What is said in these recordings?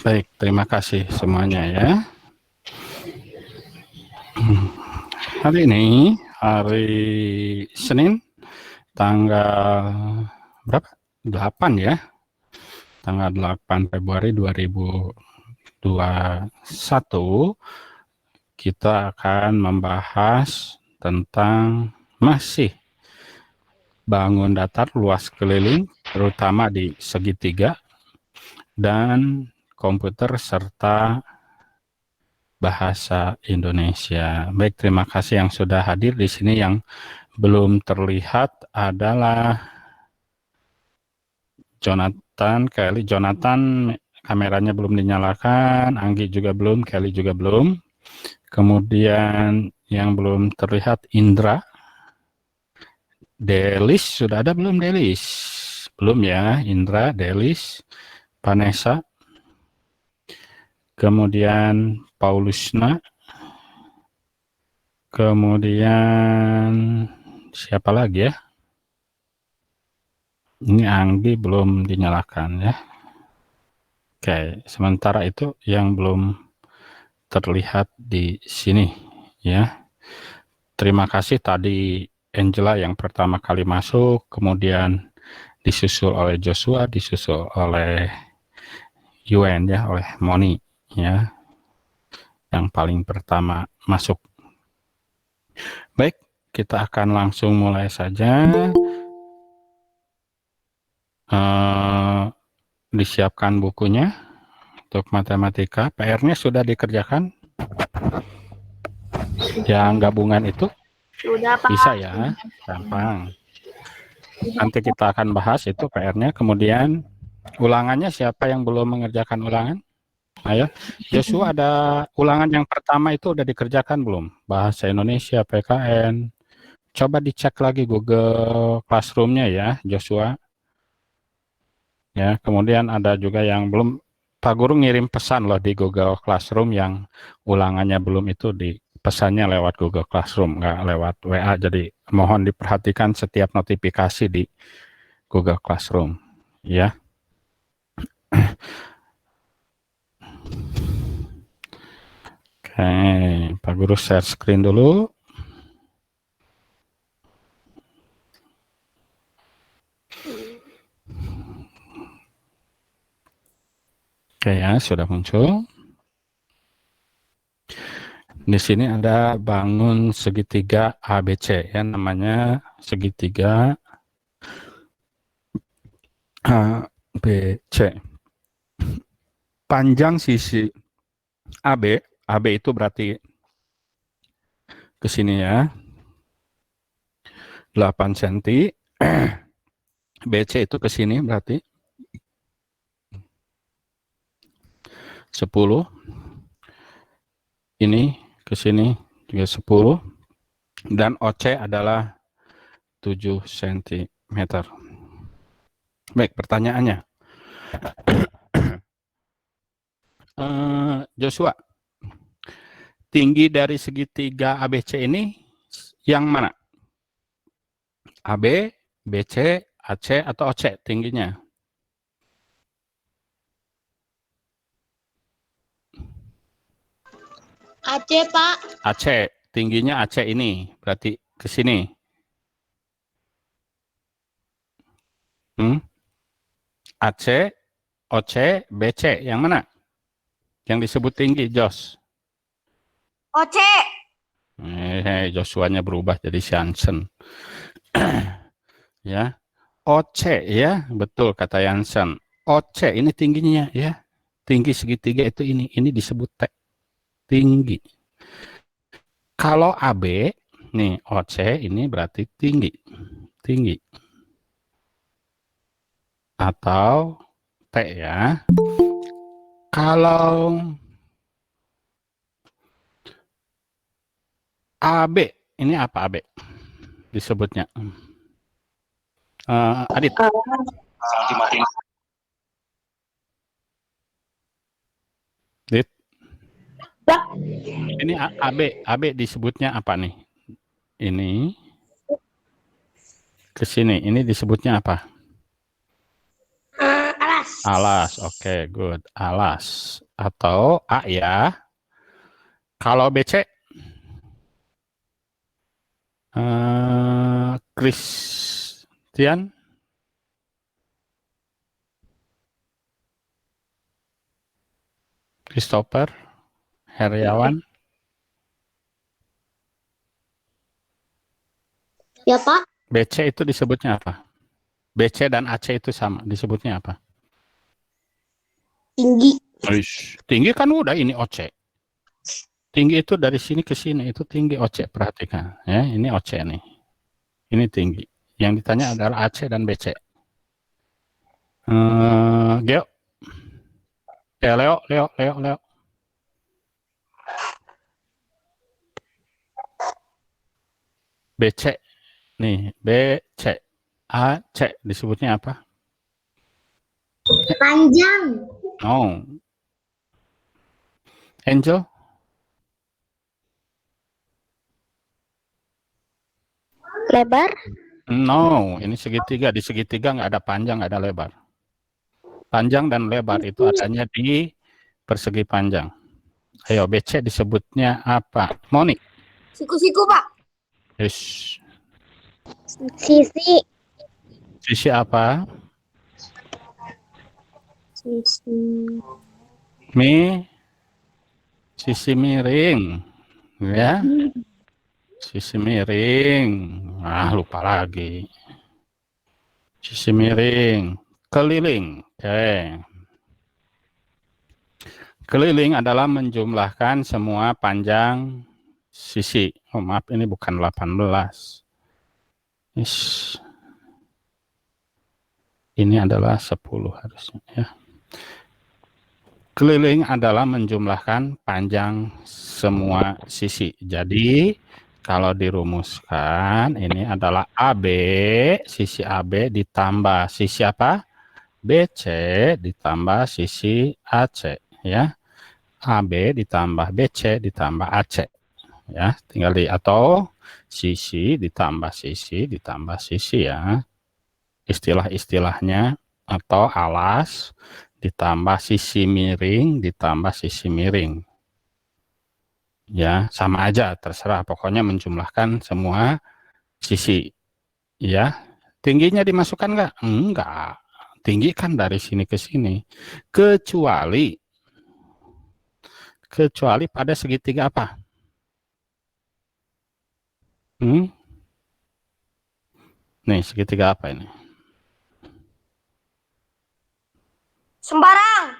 Baik, terima kasih semuanya ya. Hari ini, hari Senin, tanggal berapa? 8 ya. Tanggal 8 Februari 2021, kita akan membahas tentang masih bangun datar luas keliling, terutama di segitiga, dan komputer serta bahasa Indonesia. Baik, terima kasih yang sudah hadir di sini. Yang belum terlihat adalah Jonathan, Kelly. Jonathan kameranya belum dinyalakan, Anggi juga belum, Kelly juga belum. Kemudian yang belum terlihat Indra. Delis sudah ada belum, Delis? Belum ya, Indra, Delis, Vanessa. Kemudian Paulusna. Kemudian siapa lagi ya? Ini Anggi belum dinyalakan ya. Oke, sementara itu yang belum terlihat di sini ya. Terima kasih tadi Angela yang pertama kali masuk, kemudian disusul oleh Joshua, disusul oleh Yuen ya, oleh Moni ya, yang paling pertama masuk. Baik, kita akan langsung mulai saja. Disiapkan bukunya untuk matematika. PR-nya sudah dikerjakan? Yang gabungan itu? Sudah, Pak. Bisa ya, gampang. Nanti kita akan bahas itu PR-nya. Kemudian ulangannya siapa yang belum mengerjakan ulangan? Ayo, Joshua, ada ulangan yang pertama itu udah dikerjakan belum? Bahasa Indonesia, PKN. Coba dicek lagi Google Classroom-nya ya, Joshua. Ya, kemudian ada juga yang belum. Pak Guru ngirim pesan loh di Google Classroom, yang ulangannya belum itu di pesannya lewat Google Classroom, nggak lewat WA. Jadi mohon diperhatikan setiap notifikasi di Google Classroom. Ya. Oke, Pak Guru share screen dulu. Oke ya, sudah muncul. Di sini ada bangun segitiga ABC ya, namanya segitiga ABC. Panjang sisi AB, AB itu berarti ke sini ya, 8 cm. BC itu ke sini berarti 10. Ini ke sini juga 10. Dan OC adalah 7 cm. Baik, pertanyaannya. Joshua, tinggi dari segitiga ABC ini yang mana? AB, BC, AC, atau OC tingginya? Aceh, Pak. AC, tingginya AC ini, berarti ke sini. AC, OC, BC, yang mana? Yang disebut tinggi, Jos? OC. Joshuanya berubah jadi Jansen. Ya, OC ya, betul kata Jansen. OC ini tingginya ya, tinggi segitiga itu ini disebut T, tinggi. Kalau AB, nih OC ini berarti tinggi, tinggi. Atau T ya. Kalau AB, ini apa AB disebutnya? Adit. Adit. Ini AB disebutnya apa nih? Ini ke sini, ini disebutnya apa? Alas. Alas. Oke, good. Alas. Atau A ya. Kalau BC, Christian, Christopher, Heriawan. Ya, Pak. BC itu disebutnya apa? BC dan AC itu sama, disebutnya apa? Tinggi. Uish, tinggi kan udah ini OC. Tinggi itu dari sini ke sini, itu tinggi OC, perhatikan. Ya, ini OC nih. Ini tinggi. Yang ditanya adalah AC dan BC. Geo. Leo. BC. Nih, BC. AC disebutnya apa? Panjang. No. Angel? Lebar. No, ini segitiga. Di segitiga nggak ada panjang, nggak ada lebar. Panjang dan lebar itu adanya di persegi panjang. Ayo, BC disebutnya apa? Monik. Siku-siku, Pak. Yes. Sisi. Sisi apa? Sisi. Sisi miring. Ya, sisi miring. Lupa lagi. Sisi miring. Keliling. Oke. Keliling adalah menjumlahkan semua panjang sisi. Oh, maaf, ini bukan 18. Yes. Ini adalah 10 harusnya ya. Keliling adalah menjumlahkan panjang semua sisi. Jadi, kalau dirumuskan, ini adalah AB, sisi AB ditambah sisi apa? BC ditambah sisi AC, ya. AB ditambah BC ditambah AC, ya. Tinggal atau sisi ditambah sisi, ya. Istilah-istilahnya atau alas ditambah sisi miring ditambah sisi miring, ya sama aja, terserah, pokoknya menjumlahkan semua sisi, ya. Tingginya dimasukkan enggak, tinggi kan dari sini ke sini, kecuali pada segitiga apa? Nih, segitiga apa ini? Sembarang.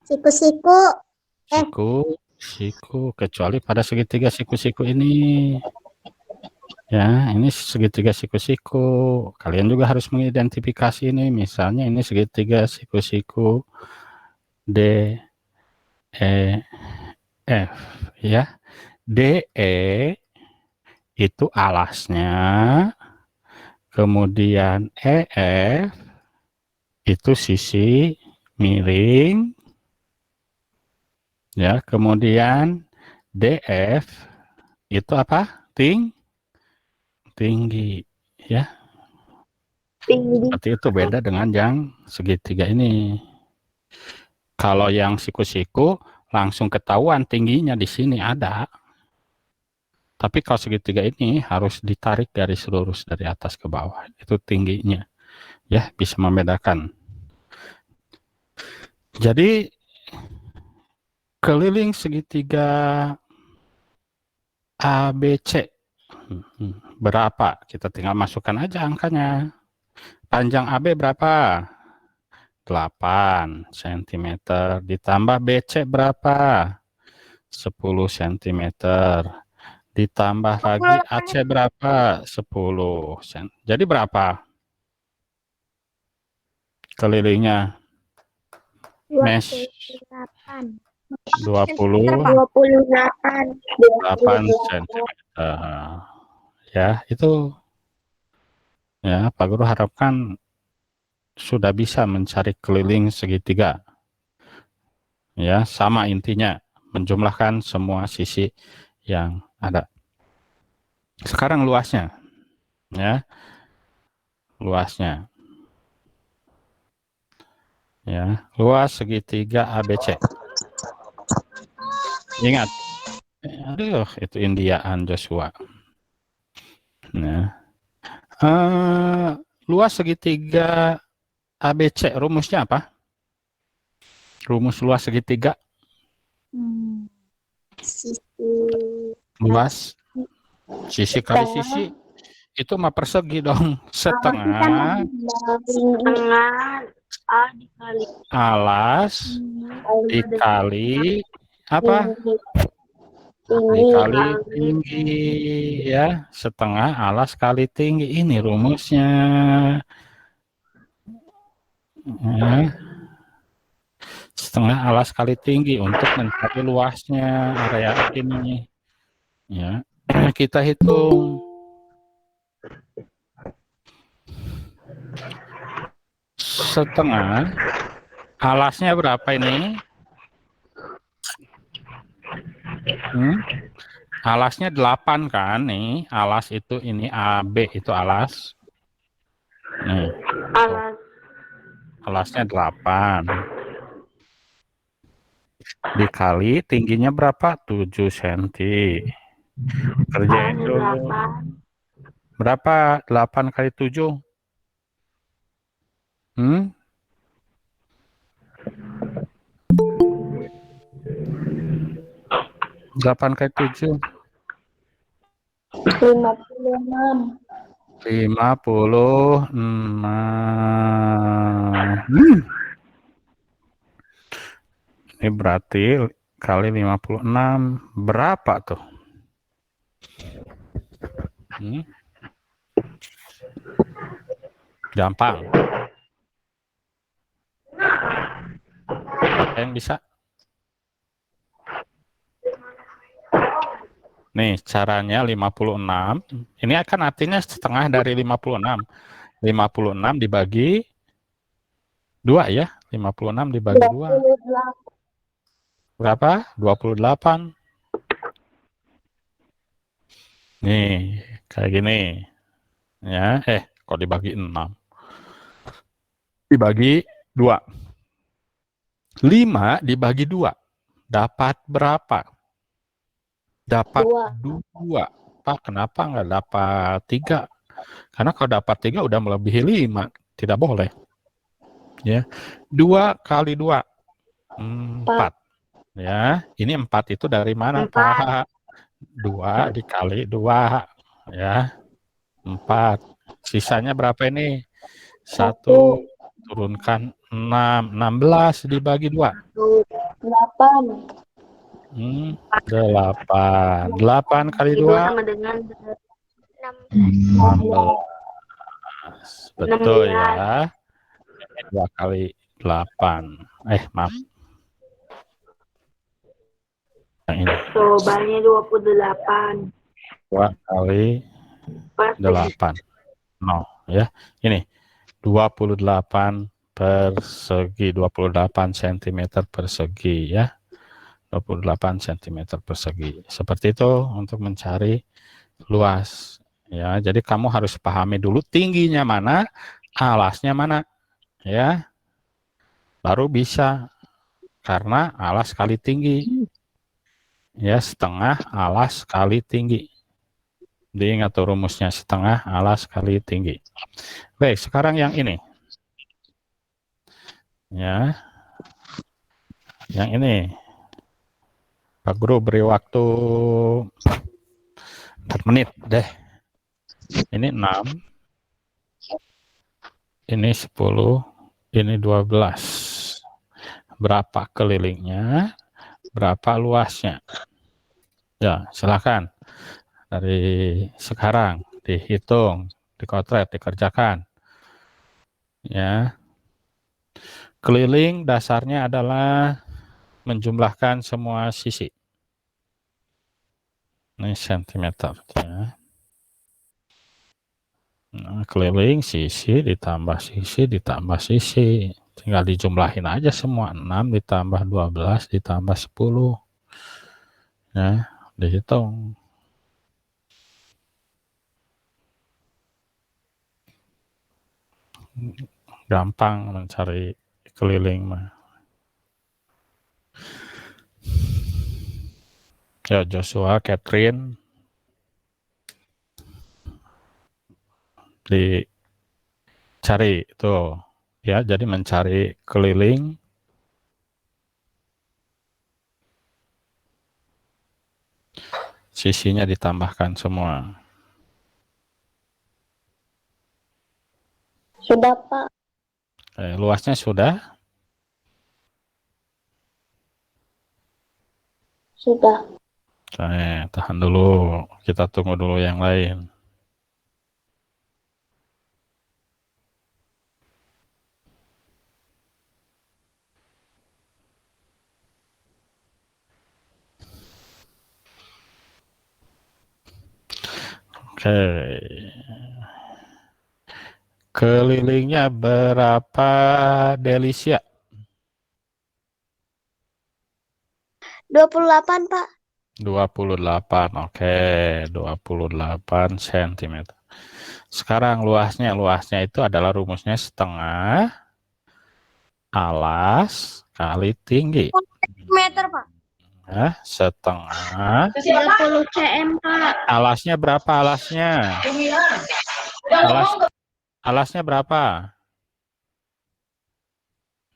Siku-siku. Siku, kecuali pada segitiga siku-siku ini. Ya, ini segitiga siku-siku. Kalian juga harus mengidentifikasi ini. Misalnya ini segitiga siku-siku D, E, F. Ya, DE itu alasnya. Kemudian EF itu sisi miring. Ya, kemudian DF itu apa? Tinggi. Ya. Tinggi. Berarti itu beda dengan yang segitiga ini. Kalau yang siku-siku langsung ketahuan tingginya di sini ada. Tapi kalau segitiga ini harus ditarik garis lurus dari atas ke bawah. Itu tingginya. Ya, bisa membedakan. Jadi keliling segitiga ABC berapa? Kita tinggal masukkan aja angkanya. Panjang AB berapa? 8 cm. Ditambah BC berapa? 10 cm. Ditambah lagi AC berapa? 10 cm. Jadi berapa kelilingnya? Mesh 28 cm. Ya, itu ya Pak Guru harapkan sudah bisa mencari keliling segitiga. Ya, sama intinya, menjumlahkan semua sisi yang ada. Sekarang luasnya. Ya. Luasnya. Ya, luas segitiga ABC. Ingat, aduh, itu Indiaan Joshua. Nah, luas segitiga ABC, rumusnya apa? Rumus luas segitiga, Sisi luas sisi kali tengah. sisi, itu mah persegi dong. Setengah Setengah A dikali alas dikali apa? tinggi. Tinggi. Dikali tinggi, ya. Setengah alas kali tinggi. Ini rumusnya. Ya. Setengah alas kali tinggi untuk mencari luasnya area ini. Ya. Kita hitung. Setengah alasnya berapa ini? Alasnya 8 kan nih. Alas itu ini AB itu alas. Nih, Alas alasnya 8. Dikali tingginya berapa? 7 cm. Kerjain dulu. 8. Berapa 8 kali 7? 8 kali 7. 56. 56. Ini berarti kali 56. Berapa tuh? Gampang. Siapa yang bisa? Nih, caranya 56. Ini akan artinya setengah dari 56. 56 dibagi 2 ya. 56 dibagi 2. 28. Berapa? 28. Nih, kayak gini. Ya, kok dibagi 6? Dibagi 2. 5 dibagi 2. Dapat berapa? Dapat 2. Pak, kenapa nggak dapat 3? Karena kalau dapat 3 udah melebihi 5. Tidak boleh. Ya. 2 kali 2. 4. Ya, ini 4 itu dari mana, 4. Pak? 2 dikali 2. Ya, 4. Sisanya berapa ini? 1. Turunkan 6. 16 dibagi 2. 8. 8. 8 kali 2. Sama dengan 16. Betul 16. ya. 2 kali 8. Maaf. Yang ini. Cobalnya 28. 2 kali 8. No, ya. Ini 28 persegi, 28 cm persegi ya. 28 cm persegi. Seperti itu untuk mencari luas. Ya, jadi kamu harus pahami dulu tingginya mana, alasnya mana. Ya. Baru bisa. Karena alas kali tinggi. Ya, setengah alas kali tinggi. Diingat tuh rumusnya, setengah alas kali tinggi. Baik, sekarang yang ini. Ya. Yang ini. Pak Guru beri waktu 4 menit deh. Ini 6. Ini 10. Ini 12. Berapa kelilingnya? Berapa luasnya? Ya, silakan. Dari sekarang dihitung, dikotret, dikerjakan. Ya. Keliling dasarnya adalah menjumlahkan semua sisi. Ini sentimeter. Ya. Nah, keliling sisi ditambah sisi ditambah sisi. Tinggal dijumlahin aja semua. 6 ditambah 12 ditambah 10. Ya, dihitung. Gampang mencari keliling mah. Ya, Joshua, Catherine, dicari tuh. Ya, jadi mencari keliling. Sisinya ditambahkan semua. Sudah, Pak. Luasnya sudah. Sudah. Tahan dulu. Kita tunggu dulu yang lain. Oke. Kelilingnya berapa, Delicia? 28, Pak. 28. Oke, 28 cm. Sekarang luasnya itu adalah rumusnya setengah alas kali tinggi. Meter, Pak. Nah, setengah. 30 cm, Pak. Alasnya berapa alasnya? Alasnya berapa?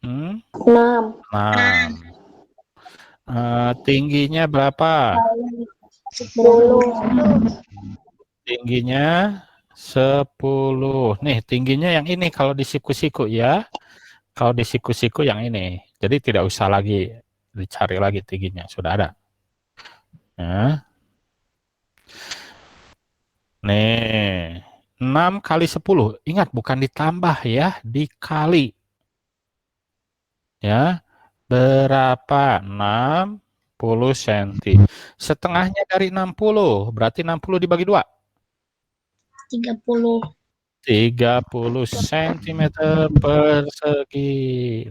6. 6. Tingginya berapa? 10. Tingginya 10. Nih, tingginya yang ini kalau di siku-siku ya. Kalau di siku-siku yang ini. Jadi tidak usah lagi dicari lagi tingginya. Sudah ada. Nah. Nih. 6 kali 10. Ingat, bukan ditambah ya. Dikali. Ya. Berapa? 60 cm. Setengahnya dari 60. Berarti 60 dibagi 2. 30. 30 cm persegi.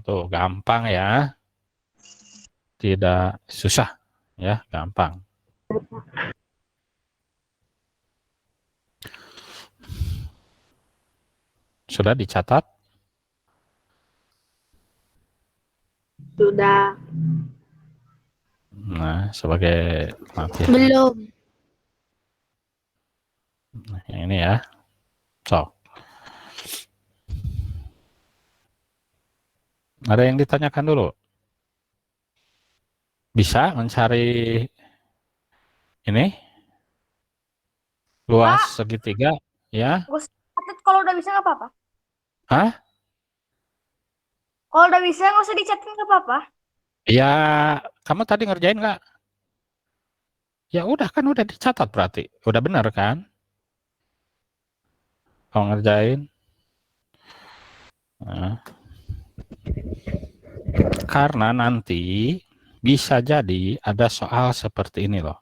Tuh, gampang ya. Tidak susah. Ya, gampang. Sudah dicatat? Sudah. Nah, sebagai latihan. Belum. Nah, yang ini ya. Sok. Ada yang ditanyakan dulu? Bisa mencari ini? Luas segitiga, ya? Kalau udah bisa nggak apa-apa. Hah? Kalau udah bisa nggak usah dicatin nggak apa-apa. Ya, kamu tadi ngerjain nggak? Ya udah kan, udah dicatat berarti. Udah benar kan? Kalau ngerjain. Nah. Karena nanti bisa jadi ada soal seperti ini loh.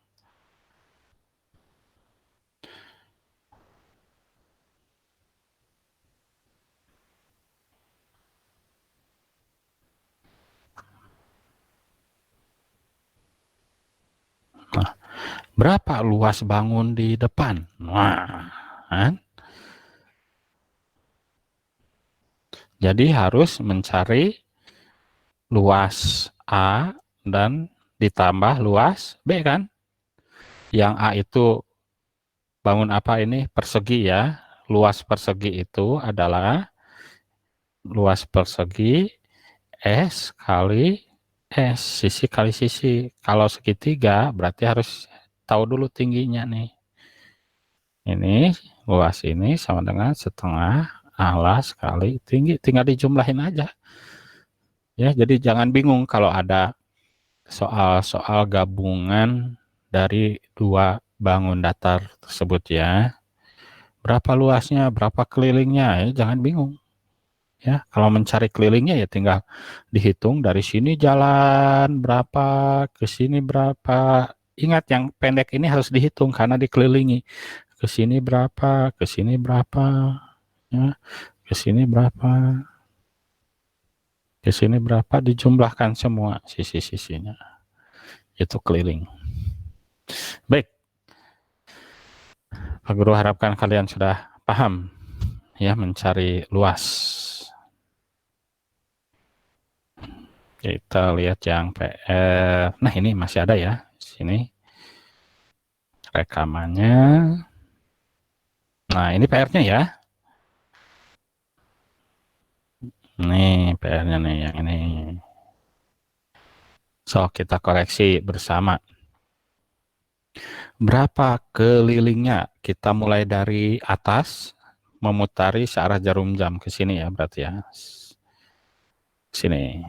Nah, berapa luas bangun di depan? Nah, kan? Jadi harus mencari luas A dan ditambah luas B kan? Yang A itu bangun apa ini? Persegi ya. Luas persegi itu adalah luas persegi S kali S, sisi kali sisi. Kalau segitiga berarti harus tahu dulu tingginya nih. Ini luas ini sama dengan setengah alas kali tinggi. Tinggal dijumlahin aja. Ya, jadi jangan bingung kalau ada soal-soal gabungan dari dua bangun datar tersebut ya. Berapa luasnya, berapa kelilingnya, ya jangan bingung. Ya, kalau mencari kelilingnya ya tinggal dihitung dari sini jalan berapa, ke sini berapa. Ingat yang pendek ini harus dihitung karena dikelilingi. Ke sini berapa, ke sini berapa, ya, ke sini berapa, ke sini berapa, dijumlahkan semua sisi-sisinya. Itu keliling. Baik. Pak Guru harapkan kalian sudah paham ya mencari luas. Kita lihat yang PR. Nah, ini masih ada ya. Sini rekamannya. Nah, ini PR-nya ya. Nih, PR-nya nih yang ini. So, kita koreksi bersama. Berapa kelilingnya? Kita mulai dari atas, memutari searah jarum jam ke sini ya, berarti ya. Sini.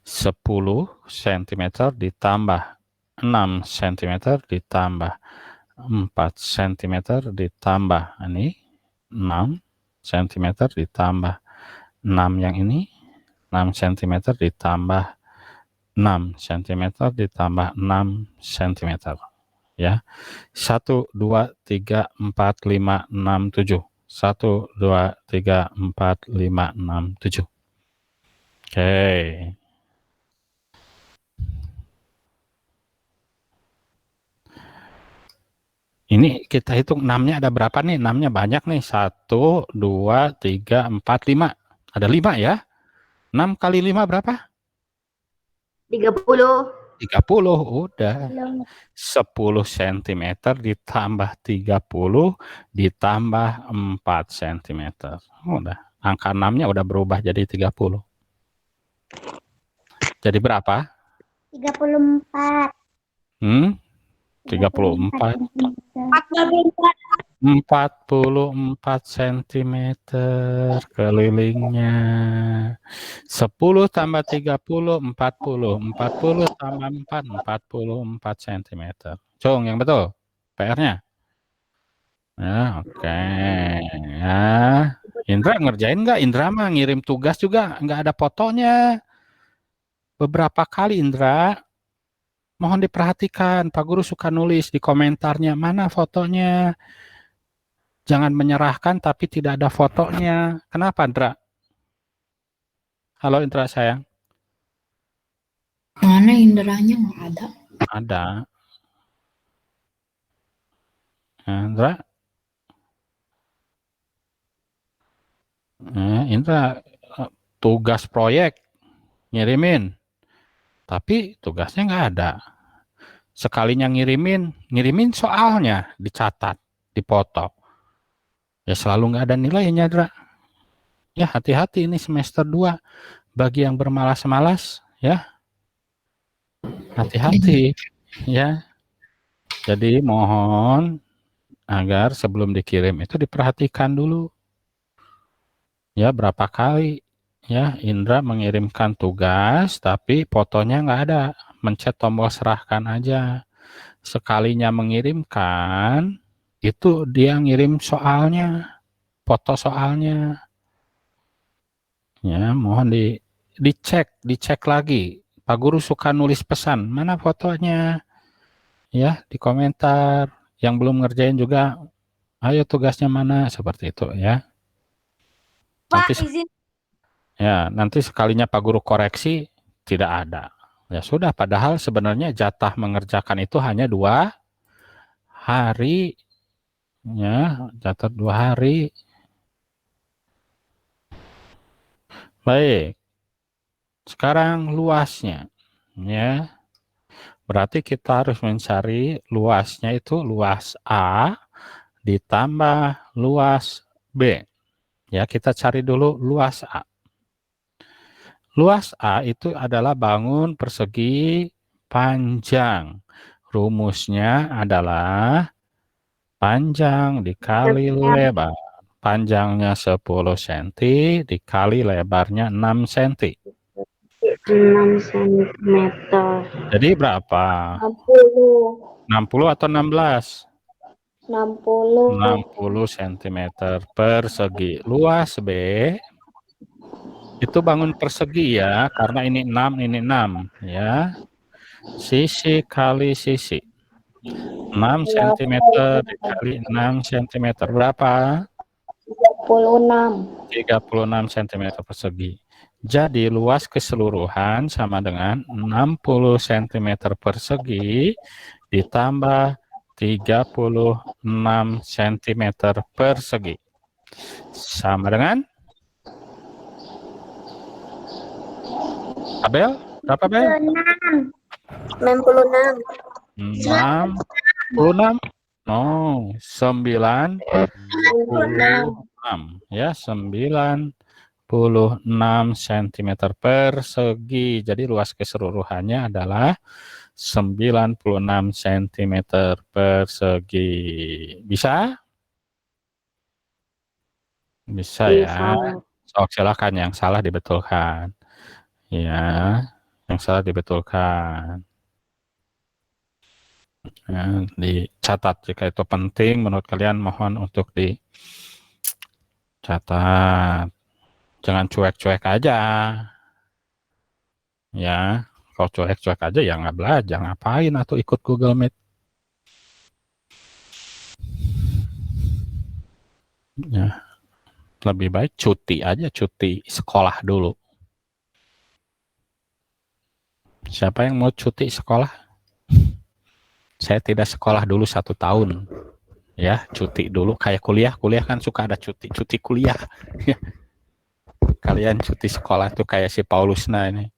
10 cm ditambah 6 cm ditambah 4 cm ditambah ini 6 cm ditambah 6 yang ini 6 cm ditambah 6 cm ditambah 6 cm ya. 1 2 3 4 5 6 7 1 2 3 4 5 6 7. Oke. Ini kita hitung 6-nya ada berapa nih? 6-nya banyak nih. 1, 2, 3, 4, 5. Ada 5 ya. 6 kali 5 berapa? 30. 30. Udah. 10 cm ditambah 30 ditambah 4 cm. Udah. Angka 6-nya udah berubah jadi 30. Jadi berapa? 34. 34. 44 cm kelilingnya. 10 tambah 30, 40. 40 tambah 4, 44 cm. Cung, yang betul PR-nya. Ya, oke. Ya. Indra ngerjain nggak? Indra mah ngirim tugas juga nggak ada fotonya. Beberapa kali Indra. Mohon diperhatikan, Pak Guru suka nulis di komentarnya, mana fotonya? Jangan menyerahkan tapi tidak ada fotonya. Kenapa, Indra? Halo, Indra sayang. Mana inderanya nggak ada? Ada. Indra? Indra, tugas proyek, ngirimin. Tapi tugasnya nggak ada. Sekalinya ngirimin soalnya, dicatat, dipoto. Ya selalu nggak ada nilainya, Indra. Ya hati-hati ini semester 2. Bagi yang bermalas-malas, ya. Hati-hati, ya. Jadi mohon agar sebelum dikirim itu diperhatikan dulu. Ya, berapa kali ya Indra mengirimkan tugas tapi fotonya nggak ada. Mencet tombol serahkan aja. Sekalinya mengirimkan, itu dia ngirim soalnya, foto soalnya. Ya, mohon dicek lagi. Pak Guru suka nulis pesan, mana fotonya? Ya, di komentar. Yang belum ngerjain juga, ayo tugasnya mana? Seperti itu ya. Pak, Nanti izin. ya, nanti sekalinya Pak Guru koreksi tidak ada. Ya sudah, padahal sebenarnya jatah mengerjakan itu hanya 2 hari. Ya, jatah 2 hari. Baik. Sekarang luasnya. Ya. Berarti kita harus mencari luasnya itu luas A ditambah luas B. Ya, kita cari dulu luas A. Luas A itu adalah bangun persegi panjang. Rumusnya adalah panjang dikali lebar. Panjangnya 10 cm dikali lebarnya 6 cm. 6 cm. Jadi berapa? 60. 60 atau 16? 60. 60 cm persegi. Luas B itu bangun persegi ya, karena ini 6, ini 6 ya. Sisi kali sisi. 6 cm dikali 6 cm berapa? 36. 36 cm persegi. Jadi luas keseluruhan sama dengan 60 cm persegi ditambah 36 cm persegi. Sama dengan Abel, berapa Bel? 66. 66. Oh, 96 ya, 96 cm persegi. Jadi luas keseluruhannya adalah 96 cm persegi. Bisa? Bisa ya. So, silakan yang salah dibetulkan. Ya, yang salah dibetulkan. Ya, dicatat jika itu penting menurut kalian, mohon untuk dicatat. Jangan cuek-cuek aja. Ya, kalau cuek-cuek aja ya nggak belajar, ngapain atau ikut Google Meet. Ya, lebih baik cuti aja, cuti sekolah dulu. Siapa yang mau cuti sekolah? Saya tidak sekolah dulu 1 tahun. Ya, cuti dulu. Kayak kuliah kan suka ada cuti kuliah. Kalian cuti sekolah tuh kayak si Paulusna ini.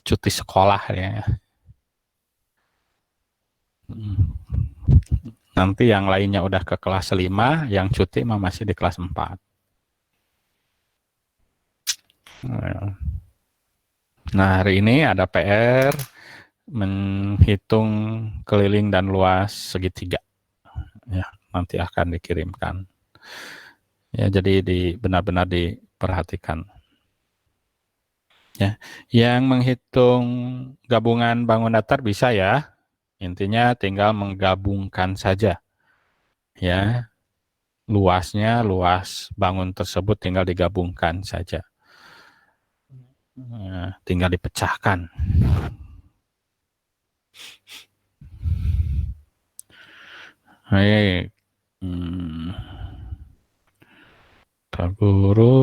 Cuti sekolah ya. Nanti yang lainnya udah ke kelas 5, yang cuti mah masih di kelas 4. Nah, hari ini ada PR menghitung keliling dan luas segitiga. Ya, nanti akan dikirimkan. Ya, jadi benar-benar diperhatikan. Ya, yang menghitung gabungan bangun datar bisa ya. Intinya tinggal menggabungkan saja. Ya, luasnya, luas bangun tersebut tinggal digabungkan saja. Ya, tinggal dipecahkan. Baik. Pak Guru.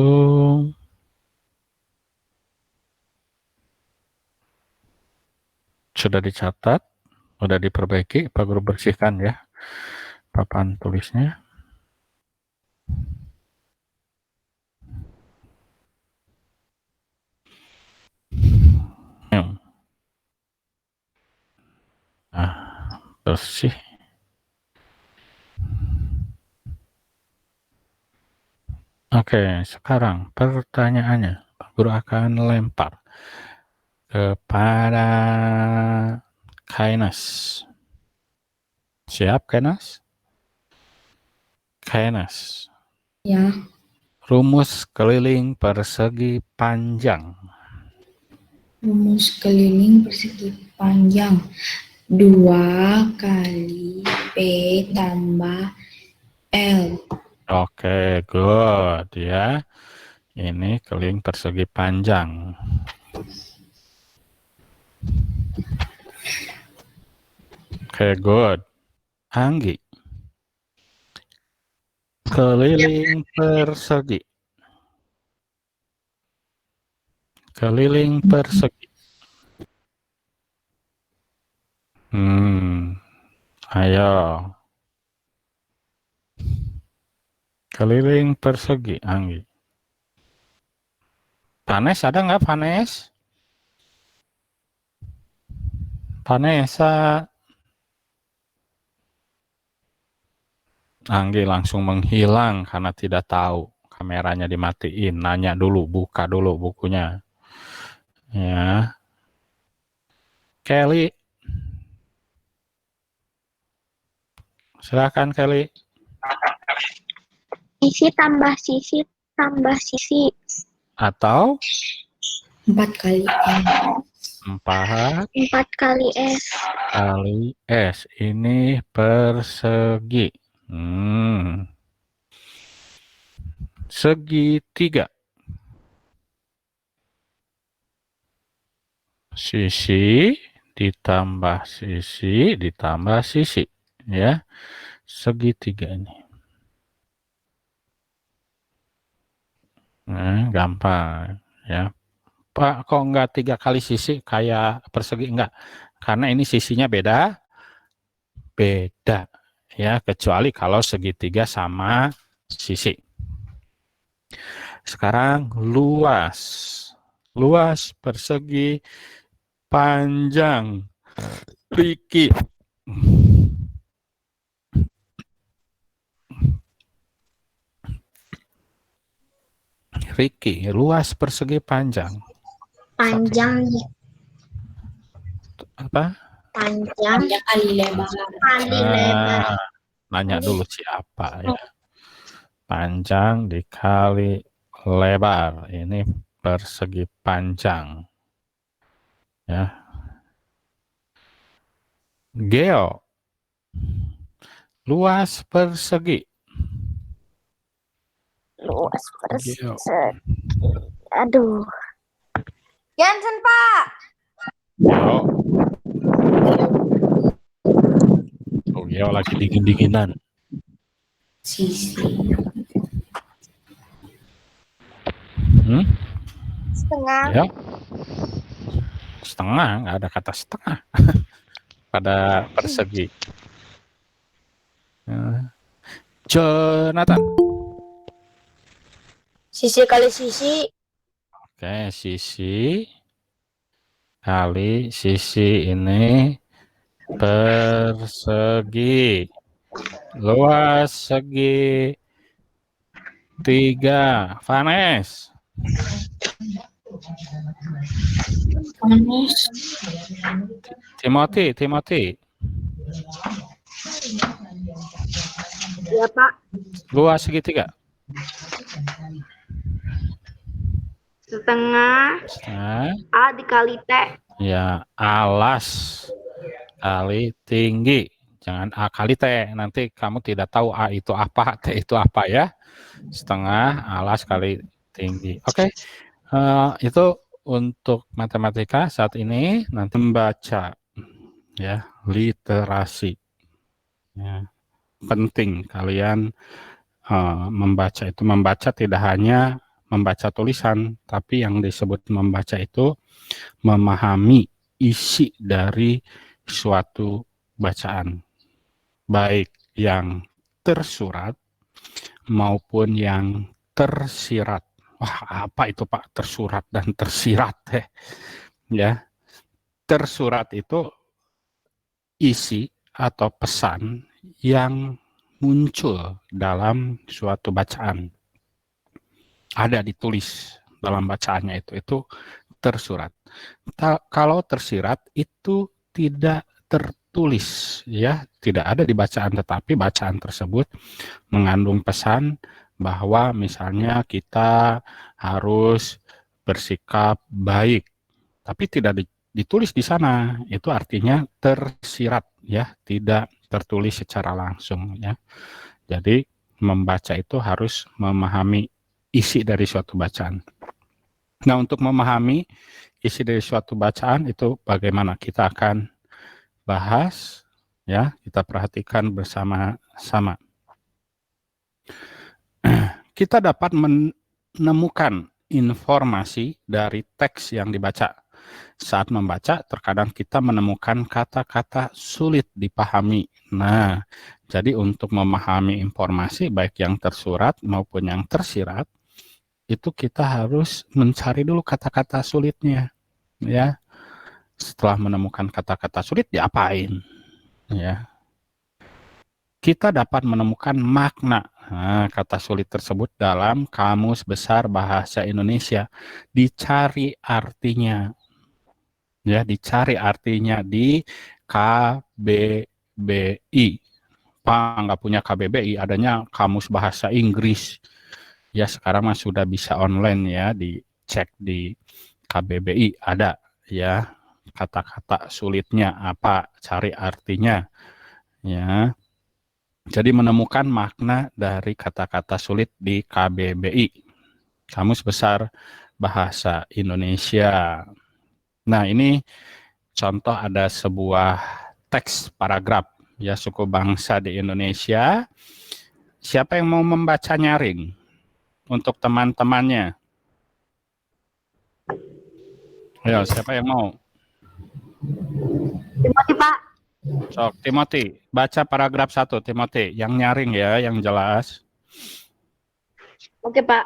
Sudah dicatat, sudah diperbaiki, Pak Guru bersihkan ya papan tulisnya. Nah, bersih. Oke, sekarang pertanyaannya, Pak Guru akan lempar kepada Kainas. Siap, Kainas? Kainas. Ya. Rumus keliling persegi panjang. Rumus keliling persegi panjang 2 kali P tambah L. Oke, good ya. Ini keliling persegi panjang. Oke, good. Anggi. Keliling persegi. Keliling persegi. Ayo. Keliling persegi, Anggi. Vanes ada nggak, Vanes? Vanessa. Anggi langsung menghilang karena tidak tahu. Kameranya dimatiin. Nanya dulu, buka dulu bukunya. Ya. Kelly. Silakan Kelly. Sisi tambah sisi tambah sisi. Atau 4 kali L. 4 kali S. kali S. Ini persegi. Segitiga. Sisi ditambah sisi ditambah sisi. Ya. Segitiga ini. Gampang. Ya. Pak, kok enggak 3 kali sisi kayak persegi? Enggak. Karena ini sisinya beda. Beda. Ya, kecuali kalau segitiga sama sisi. Sekarang luas. luas, persegi, panjang. Riki. Riki, luas, persegi, panjang. Panjang, Apa? panjang, Panjang kali lebar. kali lebar. Nanya dulu siapa ya. Panjang dikali lebar. Ini persegi panjang. Ya. Geo. Luas persegi. Luas Geo. Aduh. Jansen, Pak. Geo. Oh, Geo lagi dingin-dinginan. Sisi. Setengah. Geo. Setengah, nggak ada kata setengah. Pada persegi. Jonathan. Sisi kali sisi. Oke, sisi kali sisi ini persegi. Luas segi 3. Vanes. Panas. Timothy. Ya, Pak. Luas segitiga. Setengah Nah, A dikali T. ya, alas kali tinggi. Jangan A kali T. Nanti kamu tidak tahu A itu apa, T itu apa ya. Setengah alas kali tinggi. Oke. Itu untuk matematika saat ini. Nanti membaca ya, literasi. Ya, penting kalian membaca itu. Membaca tidak hanya membaca tulisan, tapi yang disebut membaca itu memahami isi dari suatu bacaan, baik yang tersurat maupun yang tersirat. Wah, apa itu Pak tersurat dan tersirat? Ya, tersurat itu isi atau pesan yang muncul dalam suatu bacaan. Ada ditulis dalam bacaannya itu tersurat. Kalau tersirat itu tidak tertulis, ya, tidak ada di bacaan, tetapi bacaan tersebut mengandung pesan bahwa misalnya kita harus bersikap baik, tapi tidak ditulis di sana. Itu artinya tersirat, ya, tidak tertulis secara langsung, ya. Jadi membaca itu harus memahami isi dari suatu bacaan. Nah, untuk memahami isi dari suatu bacaan itu bagaimana? Kita akan bahas, ya, kita perhatikan bersama-sama. Kita dapat menemukan informasi dari teks yang dibaca. Saat membaca, terkadang kita menemukan kata-kata sulit dipahami. Nah, jadi untuk memahami informasi baik yang tersurat maupun yang tersirat, itu kita harus mencari dulu kata-kata sulitnya, ya. Setelah menemukan kata-kata sulit, diapain? Ya. Kita dapat menemukan makna kata sulit tersebut dalam Kamus Besar Bahasa Indonesia. Dicari artinya, ya, dicari artinya di KBBI. Pak nggak punya KBBI, adanya Kamus Bahasa Inggris. Ya, sekarang mah sudah bisa online, ya, dicek di KBBI ada, ya, kata-kata sulitnya apa, cari artinya, ya. Jadi menemukan makna dari kata-kata sulit di KBBI, Kamus Besar Bahasa Indonesia. Nah, ini contoh ada sebuah teks paragraf, ya, suku bangsa di Indonesia. Siapa yang mau membaca nyaring untuk teman-temannya? Ayo, siapa yang mau? Timothy, Pak. Sok, Timothy, baca paragraf 1, Timothy, yang nyaring ya, yang jelas. Oke, Pak.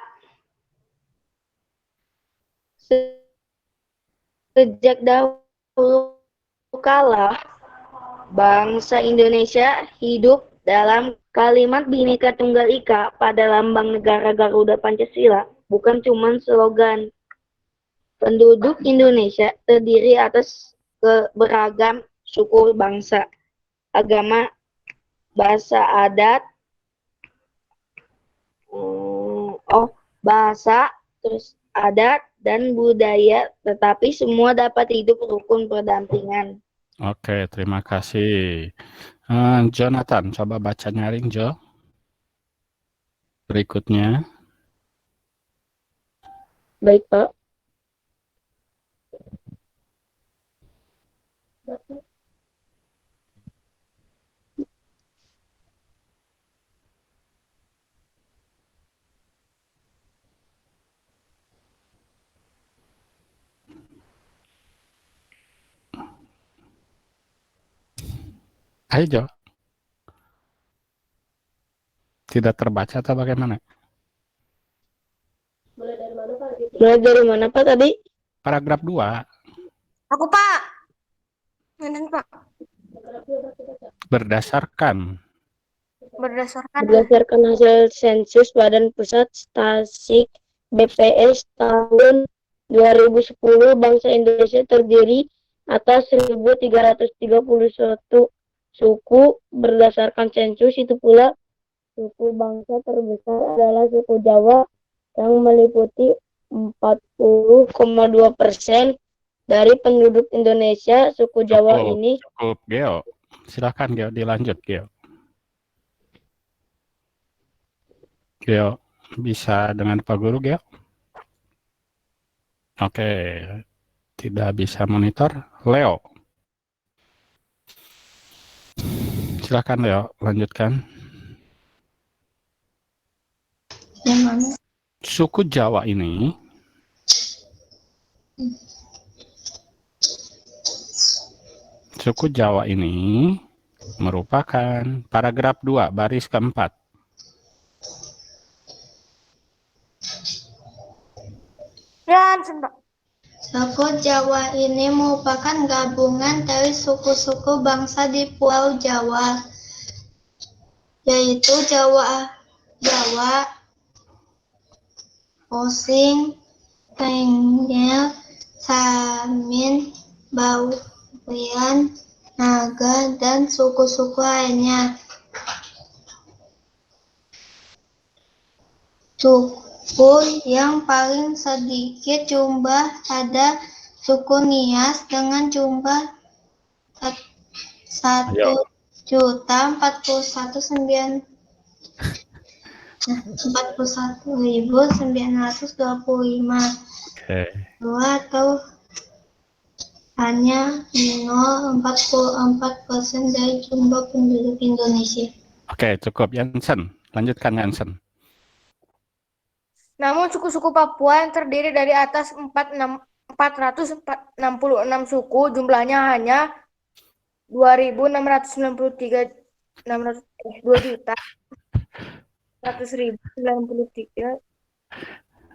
Sejak dahulu kala, bangsa Indonesia hidup dalam kalimat Bhinneka Tunggal Ika pada lambang negara Garuda Pancasila, bukan cuma slogan. Penduduk Indonesia terdiri atas beragam suku bangsa, agama, bahasa adat, bahasa, terus adat dan budaya, tetapi semua dapat hidup rukun berdampingan. Oke, terima kasih. Jonathan, coba baca nyaring, Jo. Berikutnya. Baik, Pak. Ayo, Jo. Tidak terbaca atau bagaimana? Mulai dari mana, Pak, tadi? Paragraf 2. Aku, Pak. Ngenen, Pak. Berdasarkan. Berdasarkan hasil sensus Badan Pusat Statistik BPS tahun 2010, bangsa Indonesia terdiri atas 1.331 suku. Berdasarkan sensus itu pula, suku bangsa terbesar adalah suku Jawa yang meliputi 40,2% dari penduduk Indonesia. Suku Jawa ini Cukup, Geo. Silakan, Geo, dilanjut, Geo. Geo, bisa dengan Pak Guru, Geo? Oke, tidak bisa monitor. Leo. Silakan, Leo, lanjutkan. Yang mana? Suku Jawa ini merupakan paragraf 2, baris keempat. Suku Jawa ini merupakan gabungan dari suku-suku bangsa di Pulau Jawa, yaitu Jawa, Osing, Tenggel, Samin, Bawean, Naga, dan suku-suku lainnya. Suku yang paling sedikit jumlah ada suku Nias dengan jumlah 1.041.925. Dua atau hanya 0,44% dari jumlah penduduk Indonesia. Oke, cukup. Yansen, lanjutkan Yansen. Namun suku-suku Papua yang terdiri dari atas 466 suku, jumlahnya hanya 2.693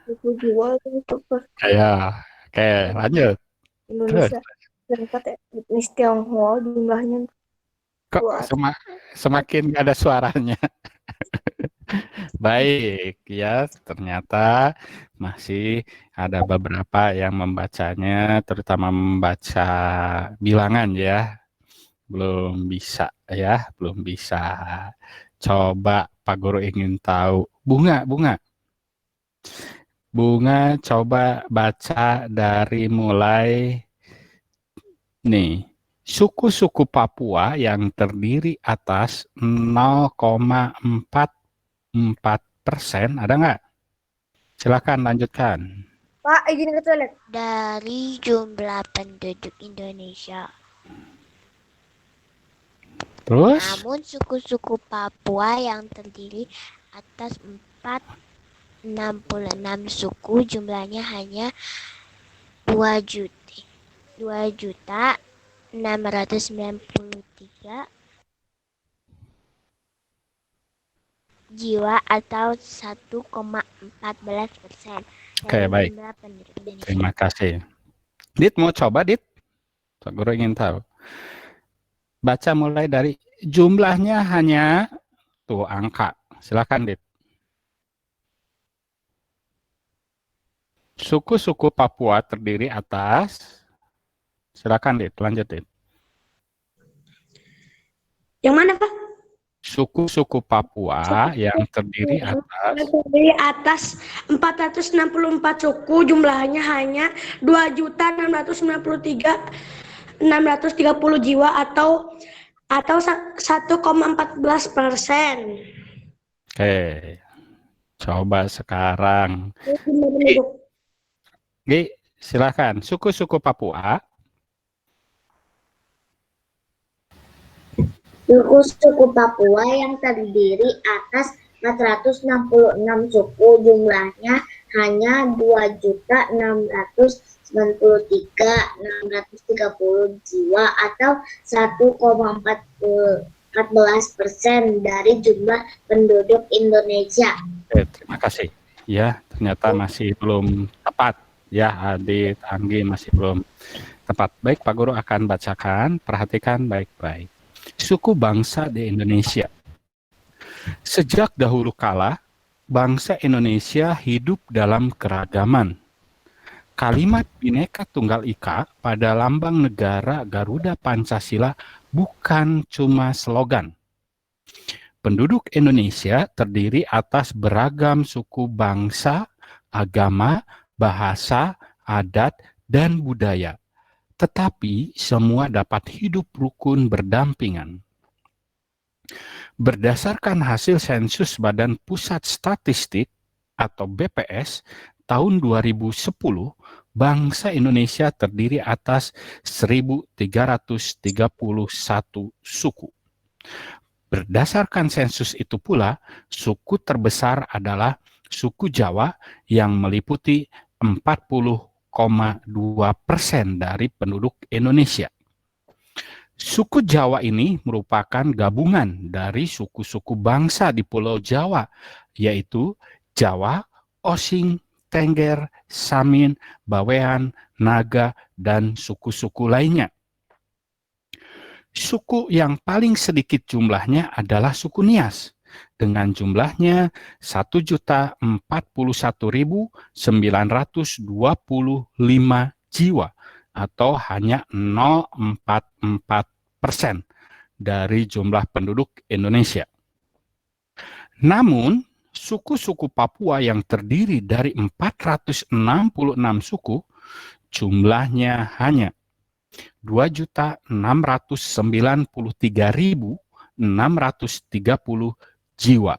suku jiwa Ya, oke, lanjut. Indonesia. Terdapat etnis Tionghoa, jumlahnya Kok semakin gak ada suaranya? Baik, ya, ternyata masih ada beberapa yang membacanya, terutama membaca bilangan ya. Belum bisa ya, belum bisa. Coba Pak Guru ingin tahu. Bunga, coba baca dari mulai nih. Suku-suku Papua yang terdiri atas 0,44%, ada nggak? Silakan lanjutkan. Pak, izin ke toilet. Dari jumlah penduduk Indonesia. Terus? Namun suku-suku Papua yang terdiri atas 466 suku, jumlahnya hanya 2.693 jiwa atau 1,14% Oke, baik. jumlah penduduk Indonesia. Terima kasih. Dit mau coba, Dit? Pak Guru ingin tahu. Baca mulai dari jumlahnya hanya tuh angka. Silakan, Dit. Suku-suku Papua terdiri atas. Silakan, Dit. Lanjut, Dit. Yang mana, Pak? Suku-suku Papua yang terdiri atas Terdiri atas 464 suku, jumlahnya hanya 2.630 jiwa atau 1,14%. Oke, coba sekarang. Silakan. Suku-suku Papua. Suku-suku Papua yang terdiri atas 466 suku, jumlahnya hanya 2.693.630 jiwa atau 1,14% dari jumlah penduduk Indonesia. Terima kasih. Ya, ternyata masih belum tepat. Ya, Adit, Anggi masih belum tepat. Baik, Pak Guru akan bacakan. Perhatikan baik-baik. Suku bangsa di Indonesia. Sejak dahulu kala, bangsa Indonesia hidup dalam keragaman. Kalimat Bhinneka Tunggal Ika pada lambang negara Garuda Pancasila bukan cuma slogan. Penduduk Indonesia terdiri atas beragam suku bangsa, agama, bahasa, adat, dan budaya. Tetapi semua dapat hidup rukun berdampingan. Berdasarkan hasil sensus Badan Pusat Statistik atau BPS tahun 2010, bangsa Indonesia terdiri atas 1.331 suku. Berdasarkan sensus itu pula, suku terbesar adalah suku Jawa yang meliputi 40,2% dari penduduk Indonesia. Suku Jawa ini merupakan gabungan dari suku-suku bangsa di Pulau Jawa, yaitu Jawa, Osing, Tengger, Samin, Bawean, Naga, dan suku-suku lainnya. Suku yang paling sedikit jumlahnya adalah suku Nias, dengan jumlahnya 1.041.925 jiwa atau hanya 0,44% dari jumlah penduduk Indonesia. Namun, suku-suku Papua yang terdiri dari 466 suku, jumlahnya hanya 2.693.630 jiwa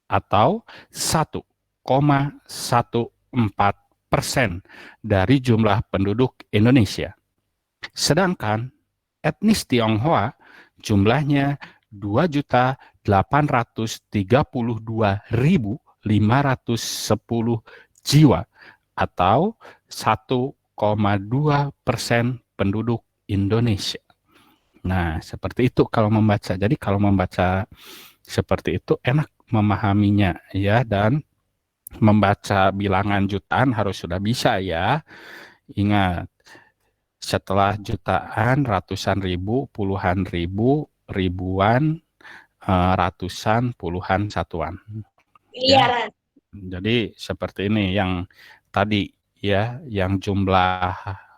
atau 1,14% dari jumlah penduduk Indonesia. Sedangkan etnis Tionghoa jumlahnya 2.832.510 jiwa atau 1,2% penduduk Indonesia. Nah, seperti itu kalau membaca. Jadi kalau membaca seperti itu enak memahaminya ya, dan membaca bilangan jutaan harus sudah bisa ya. Ingat, setelah jutaan, ratusan ribu, puluhan ribu, ribuan, ratusan, puluhan, satuan. Iya. Ya. Jadi seperti ini yang tadi ya, yang jumlah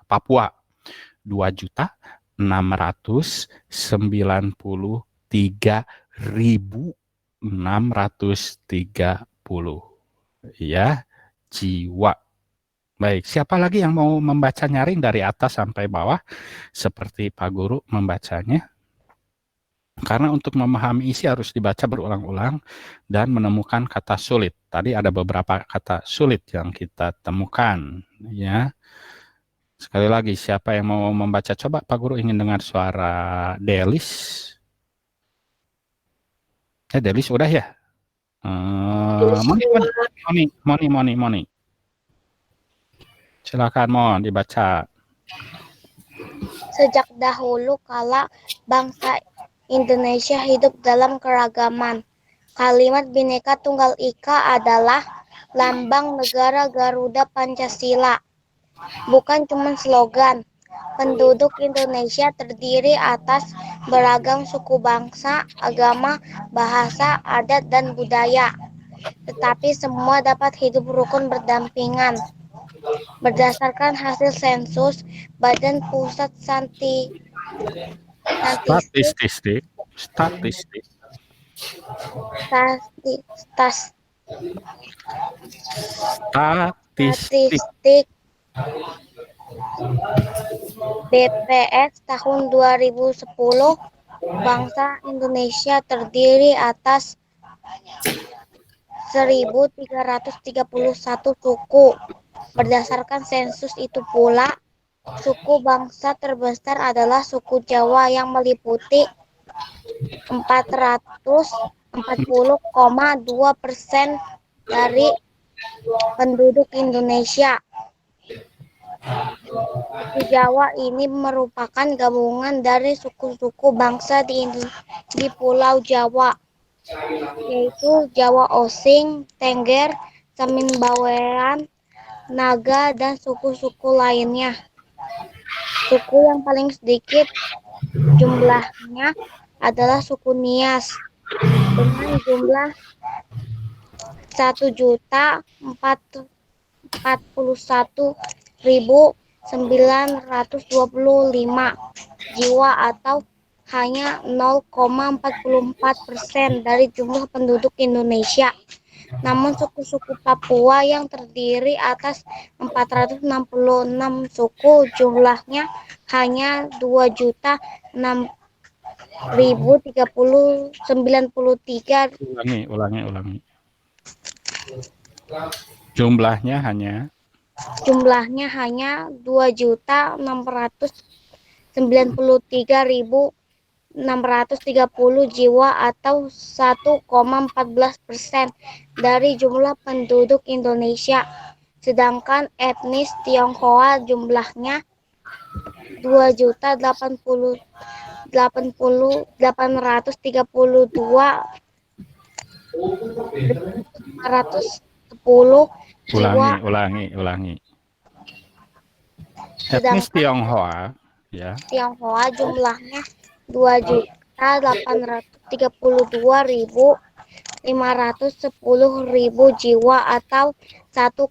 Papua 2.693.630 ya jiwa. Baik, siapa lagi yang mau membaca nyaring dari atas sampai bawah seperti Pak Guru membacanya? Karena untuk memahami isi harus dibaca berulang-ulang dan menemukan kata sulit. Tadi ada beberapa kata sulit yang kita temukan ya. Sekali lagi, siapa yang mau membaca? Coba Pak Guru ingin dengar suara Delis. Delis udah ya? Moni. Silakan Mon, dibaca. Sejak dahulu kala bangsa Indonesia hidup dalam keragaman. Kalimat Bhinneka Tunggal Ika adalah lambang negara Garuda Pancasila. bukan cuma slogan. Penduduk Indonesia terdiri atas beragam suku bangsa, agama, bahasa, adat, dan budaya. Tetapi semua dapat hidup rukun berdampingan. Berdasarkan hasil sensus Badan Pusat Statistik Statistik, statistik, Stati- Stas- statistik. Statistik BPS tahun 2010, bangsa Indonesia terdiri atas 1.331 suku. Berdasarkan sensus itu pula, suku bangsa terbesar adalah suku Jawa yang meliputi 440,2% dari penduduk Indonesia. Suku Jawa ini merupakan gabungan dari suku-suku bangsa di Pulau Jawa, yaitu Jawa Osing, Tengger, Samin Bawean, Naga, dan suku-suku lainnya. Suku yang paling sedikit jumlahnya adalah suku Nias dengan jumlah 1.041.925 jiwa atau hanya 0,44% dari jumlah penduduk Indonesia. Namun suku-suku Papua yang terdiri atas 466 suku jumlahnya hanya 2.006.093. Ulangi. Jumlahnya hanya 2.093.630 jiwa atau 1,14% dari jumlah penduduk Indonesia. Sedangkan etnis Tionghoa jumlahnya 2.832.510 jiwa. ulangi. Etnis Sedangkan Tionghoa, ya. Tionghoa jumlahnya 2.832.510 jiwa atau 1%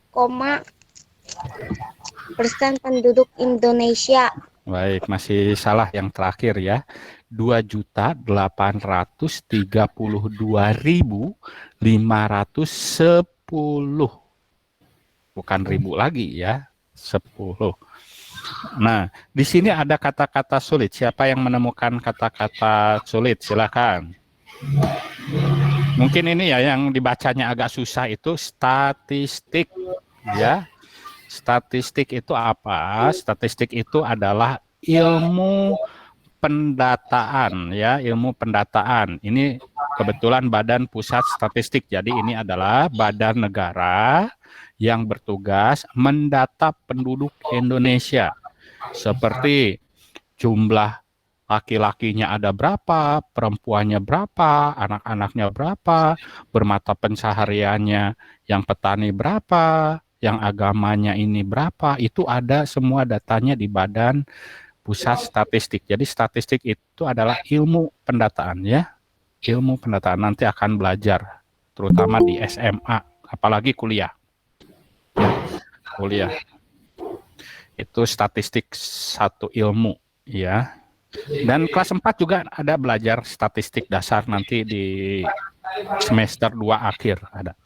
penduduk Indonesia. Baik, masih salah yang terakhir ya. 2.832.510. Bukan ribu lagi ya, 10. Nah, di sini ada kata-kata sulit. Siapa yang menemukan kata-kata sulit? Silakan. Mungkin ini ya yang dibacanya agak susah itu statistik, ya. Statistik itu apa? Statistik itu adalah ilmu pendataan, ya, ilmu pendataan. Ini kebetulan Badan Pusat Statistik. Jadi ini adalah badan negara yang bertugas mendata penduduk Indonesia. Seperti jumlah laki-lakinya ada berapa, perempuannya berapa, anak-anaknya berapa, bermata pencahariannya yang petani berapa, yang agamanya ini berapa, itu ada semua datanya di Badan Pusat Statistik. Jadi statistik itu adalah ilmu pendataan ya. Ilmu pendataan nanti akan belajar terutama di SMA, apalagi kuliah. Kuliah. Itu statistik satu ilmu ya. Dan kelas 4 juga ada belajar statistik dasar nanti di semester 2 akhir ada.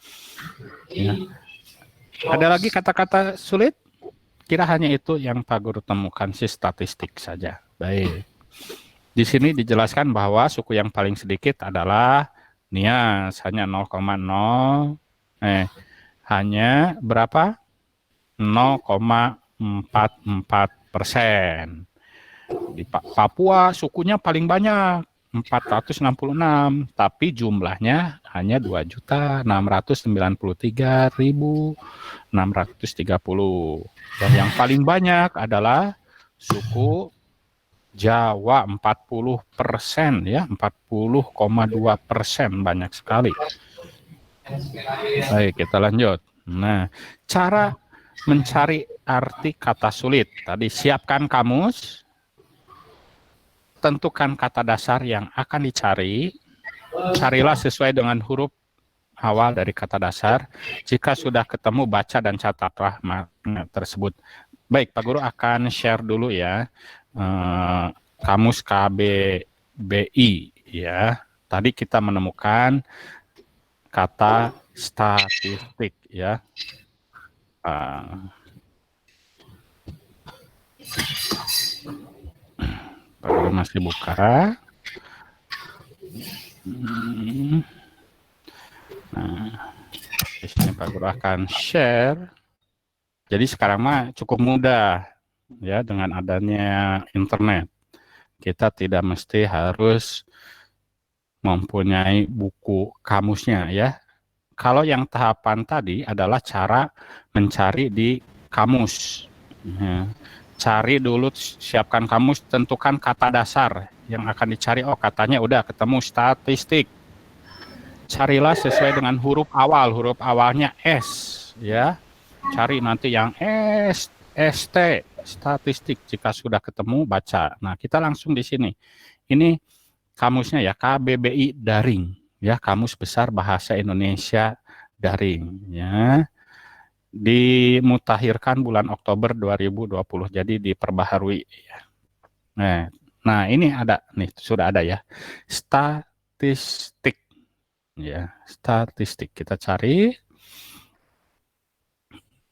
Ya. Ada lagi kata-kata sulit? Kira hanya itu yang Pak Guru temukan sih, statistik saja. Baik. Di sini dijelaskan bahwa suku yang paling sedikit adalah Nias, hanya 0,0 hanya berapa? 0,44%. Di Papua sukunya paling banyak 466, tapi jumlahnya hanya 2.993.630. Dan yang paling banyak adalah suku Jawa 40% ya, 40,2%, banyak sekali. Baik, kita lanjut. Nah, cara mencari arti kata sulit. Tadi siapkan kamus, tentukan kata dasar yang akan dicari, carilah sesuai dengan huruf awal dari kata dasar. Jika sudah ketemu, baca dan catatlah makna tersebut. Baik, Pak Guru akan share dulu ya kamus KBBI ya. Tadi kita menemukan kata statistik ya. Pak Guru masih buka. Nah, di sini Pak Guru akan share. Jadi sekarang mah cukup mudah ya dengan adanya internet. Kita tidak mesti harus mempunyai buku kamusnya ya. Kalau yang tahapan tadi adalah cara mencari di kamus. Ya. Cari dulu, siapkan kamus, tentukan kata dasar yang akan dicari. Oh, katanya udah ketemu statistik. Carilah sesuai dengan huruf awal. Huruf awalnya S ya. Cari nanti yang ST, statistik. Jika sudah ketemu, baca. Nah, kita langsung di sini. Ini kamusnya ya, KBBI daring. Ya, Kamus Besar Bahasa Indonesia daring. Ya. Dimutakhirkan bulan Oktober 2020. Jadi diperbaharui. Ya. Nah, ini ada. Nih, sudah ada ya. Statistik. Ya, statistik. Kita cari.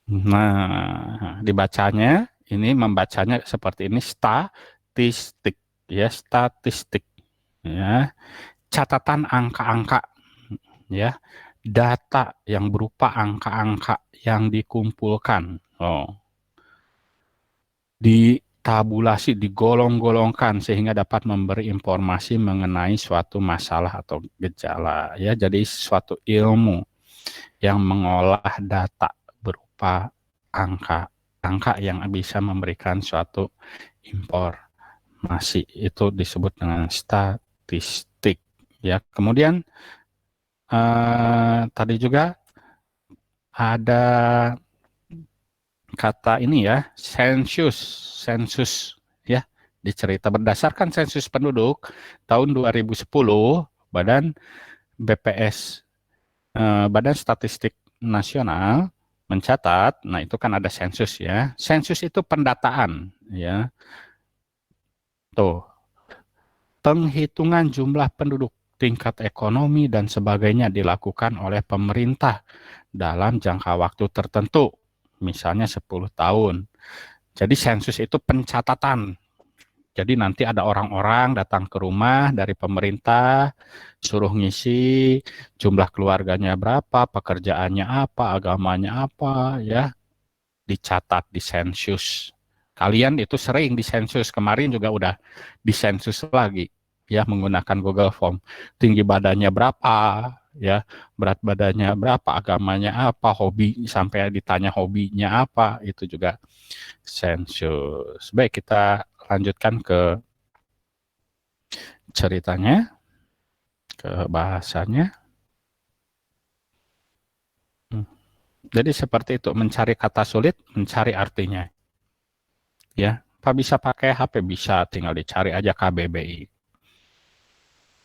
Nah, dibacanya ini membacanya seperti ini, statistik ya, statistik ya. Catatan angka-angka ya. Data yang berupa angka-angka yang dikumpulkan. Oh. Ditabulasi, digolong-golongkan sehingga dapat memberi informasi mengenai suatu masalah atau gejala ya. Jadi suatu ilmu yang mengolah data berupa angka yang bisa memberikan suatu informasi, itu disebut dengan statistik ya. Kemudian tadi juga ada kata ini ya, sensus ya, dicerita berdasarkan sensus penduduk tahun 2010 Badan BPS Badan Statistik Nasional mencatat, nah itu kan ada sensus ya. Sensus itu pendataan ya. Tuh. Penghitungan jumlah penduduk, tingkat ekonomi dan sebagainya dilakukan oleh pemerintah dalam jangka waktu tertentu, misalnya 10 tahun. Jadi sensus itu pencatatan. Jadi nanti ada orang-orang datang ke rumah dari pemerintah, suruh ngisi jumlah keluarganya berapa, pekerjaannya apa, agamanya apa, ya, dicatat di sensus. Kalian itu sering di sensus, kemarin juga udah di sensus lagi, ya, menggunakan Google Form. Tinggi badannya berapa, ya, berat badannya berapa, agamanya apa, hobi, sampai ditanya hobinya apa, itu juga sensus. Baik, kita lanjutkan ke ceritanya, ke bahasanya. Jadi seperti itu, mencari kata sulit, mencari artinya. Ya, Pak bisa pakai HP, bisa, tinggal dicari aja KBBI.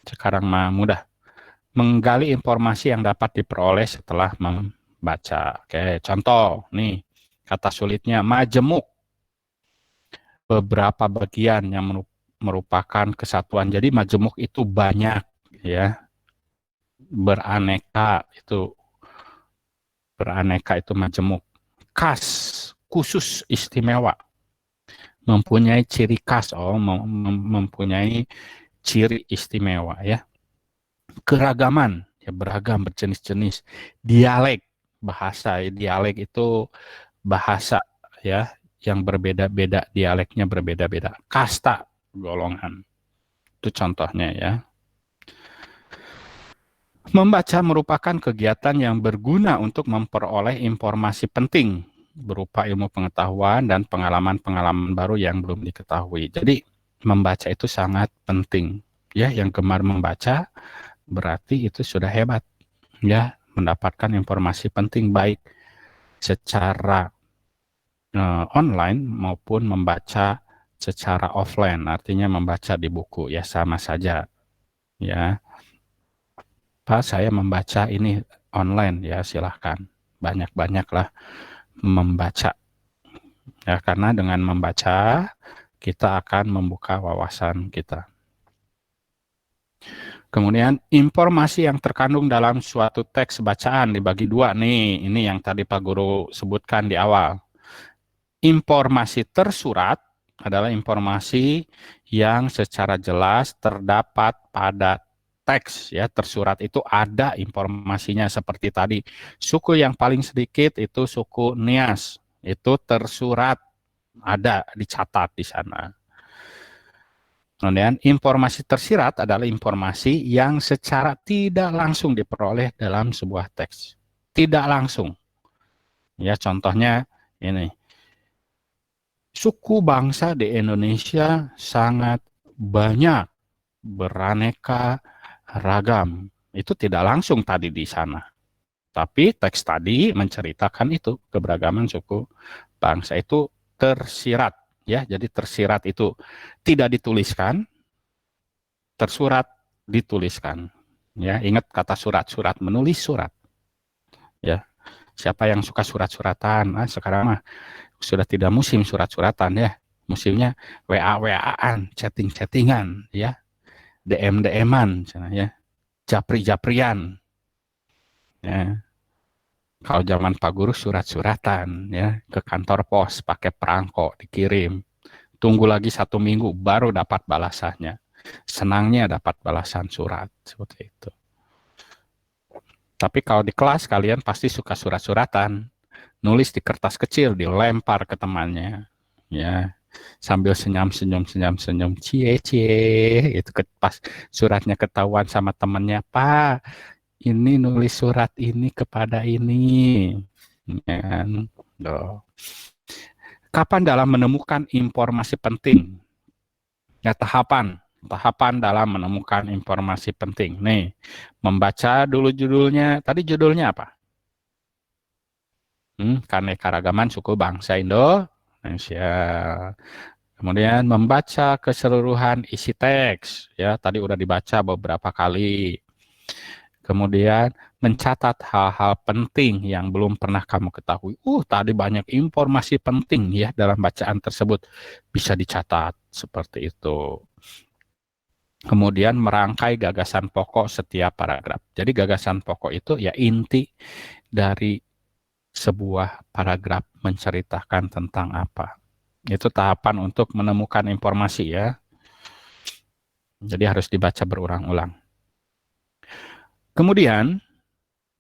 Sekarang mah mudah. Menggali informasi yang dapat diperoleh setelah membaca. Oke, contoh nih, kata sulitnya majemuk. Beberapa bagian yang merupakan kesatuan. Jadi majemuk itu banyak, ya, beraneka itu majemuk. Khas, khusus, istimewa, mempunyai ciri khas, mempunyai ciri istimewa, ya. Keragaman, ya, beragam, berjenis-jenis. Dialek, bahasa, dialek itu bahasa, ya, yang berbeda-beda, dialeknya berbeda-beda. Kasta, golongan. Itu contohnya, ya. Membaca merupakan kegiatan yang berguna untuk memperoleh informasi penting berupa ilmu pengetahuan dan pengalaman-pengalaman baru yang belum diketahui. Jadi membaca itu sangat penting, ya. Yang gemar membaca berarti itu sudah hebat, ya, mendapatkan informasi penting baik secara online maupun membaca secara offline, artinya membaca di buku, ya sama saja. Ya, Pak, saya membaca ini online, ya silahkan. Banyak-banyaklah membaca. Ya, karena dengan membaca, kita akan membuka wawasan kita. Kemudian informasi yang terkandung dalam suatu teks bacaan dibagi dua nih. Ini yang tadi Pak Guru sebutkan di awal. Informasi tersurat adalah informasi yang secara jelas terdapat pada teks, ya. Tersurat itu ada informasinya seperti tadi. Suku yang paling sedikit itu suku Nias, itu tersurat, ada dicatat di sana. Kemudian informasi tersirat adalah informasi yang secara tidak langsung diperoleh dalam sebuah teks. Tidak langsung. Ya, contohnya ini. Suku bangsa di Indonesia sangat banyak, beraneka ragam. Itu tidak langsung tadi di sana. Tapi teks tadi menceritakan itu, keberagaman suku bangsa itu tersirat. Ya, jadi tersirat itu tidak dituliskan, tersurat dituliskan. Ya, ingat kata surat, menulis surat. Ya, siapa yang suka surat-suratan? Nah, sekarang mah sudah tidak musim surat-suratan ya. Musimnya WA-WA-an, chatting-chattingan ya. DM-DM-an ya. Japri-japrian. Ya. Kalau zaman Pak Guru surat-suratan ya, ke kantor pos pakai perangko dikirim. Tunggu lagi 1 minggu baru dapat balasannya. Senangnya dapat balasan surat seperti itu. Tapi kalau di kelas kalian pasti suka surat-suratan, nulis di kertas kecil, dilempar ke temannya, ya sambil senyum, cie, itu pas suratnya ketahuan sama temannya, Pak, ini nulis surat ini kepada ini, ya kan? Kapan dalam menemukan informasi penting? Ya, tahapan dalam menemukan informasi penting. Nih, membaca dulu judulnya. Tadi judulnya apa? Keanekaragaman suku bangsa Indonesia. Kemudian membaca keseluruhan isi teks. Ya, tadi udah dibaca beberapa kali. Kemudian mencatat hal-hal penting yang belum pernah kamu ketahui. Tadi banyak informasi penting ya dalam bacaan tersebut. Bisa dicatat seperti itu. Kemudian merangkai gagasan pokok setiap paragraf. Jadi gagasan pokok itu ya inti dari sebuah paragraf menceritakan tentang apa. Itu tahapan untuk menemukan informasi ya. Jadi harus dibaca berulang-ulang. Kemudian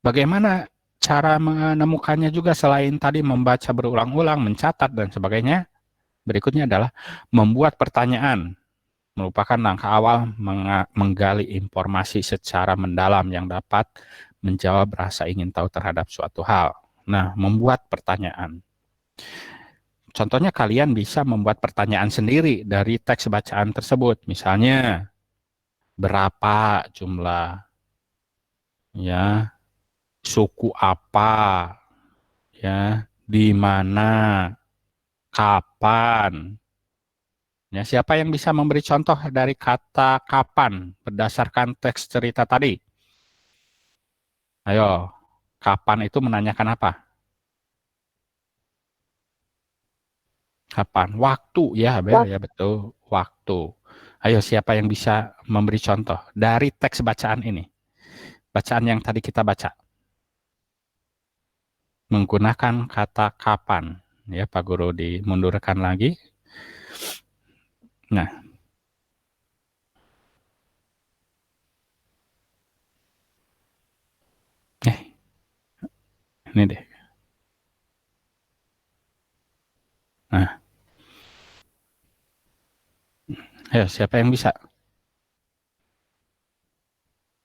bagaimana cara menemukannya juga selain tadi membaca berulang-ulang, mencatat dan sebagainya. Berikutnya adalah membuat pertanyaan. Merupakan langkah awal menggali informasi secara mendalam yang dapat menjawab rasa ingin tahu terhadap suatu hal. Nah, membuat pertanyaan. Contohnya kalian bisa membuat pertanyaan sendiri dari teks bacaan tersebut. Misalnya, berapa jumlah, ya, suku apa, ya, di mana, kapan. Ya, siapa yang bisa memberi contoh dari kata kapan berdasarkan teks cerita tadi? Ayo, kapan itu menanyakan apa? Kapan? Waktu, ya, Bel, ya betul, waktu. Ayo, siapa yang bisa memberi contoh dari teks bacaan ini? Bacaan yang tadi kita baca. Menggunakan kata kapan. Ya, Pak Guru dimundurkan lagi. Nah. Ini deh. Nah. Ayo, siapa yang bisa?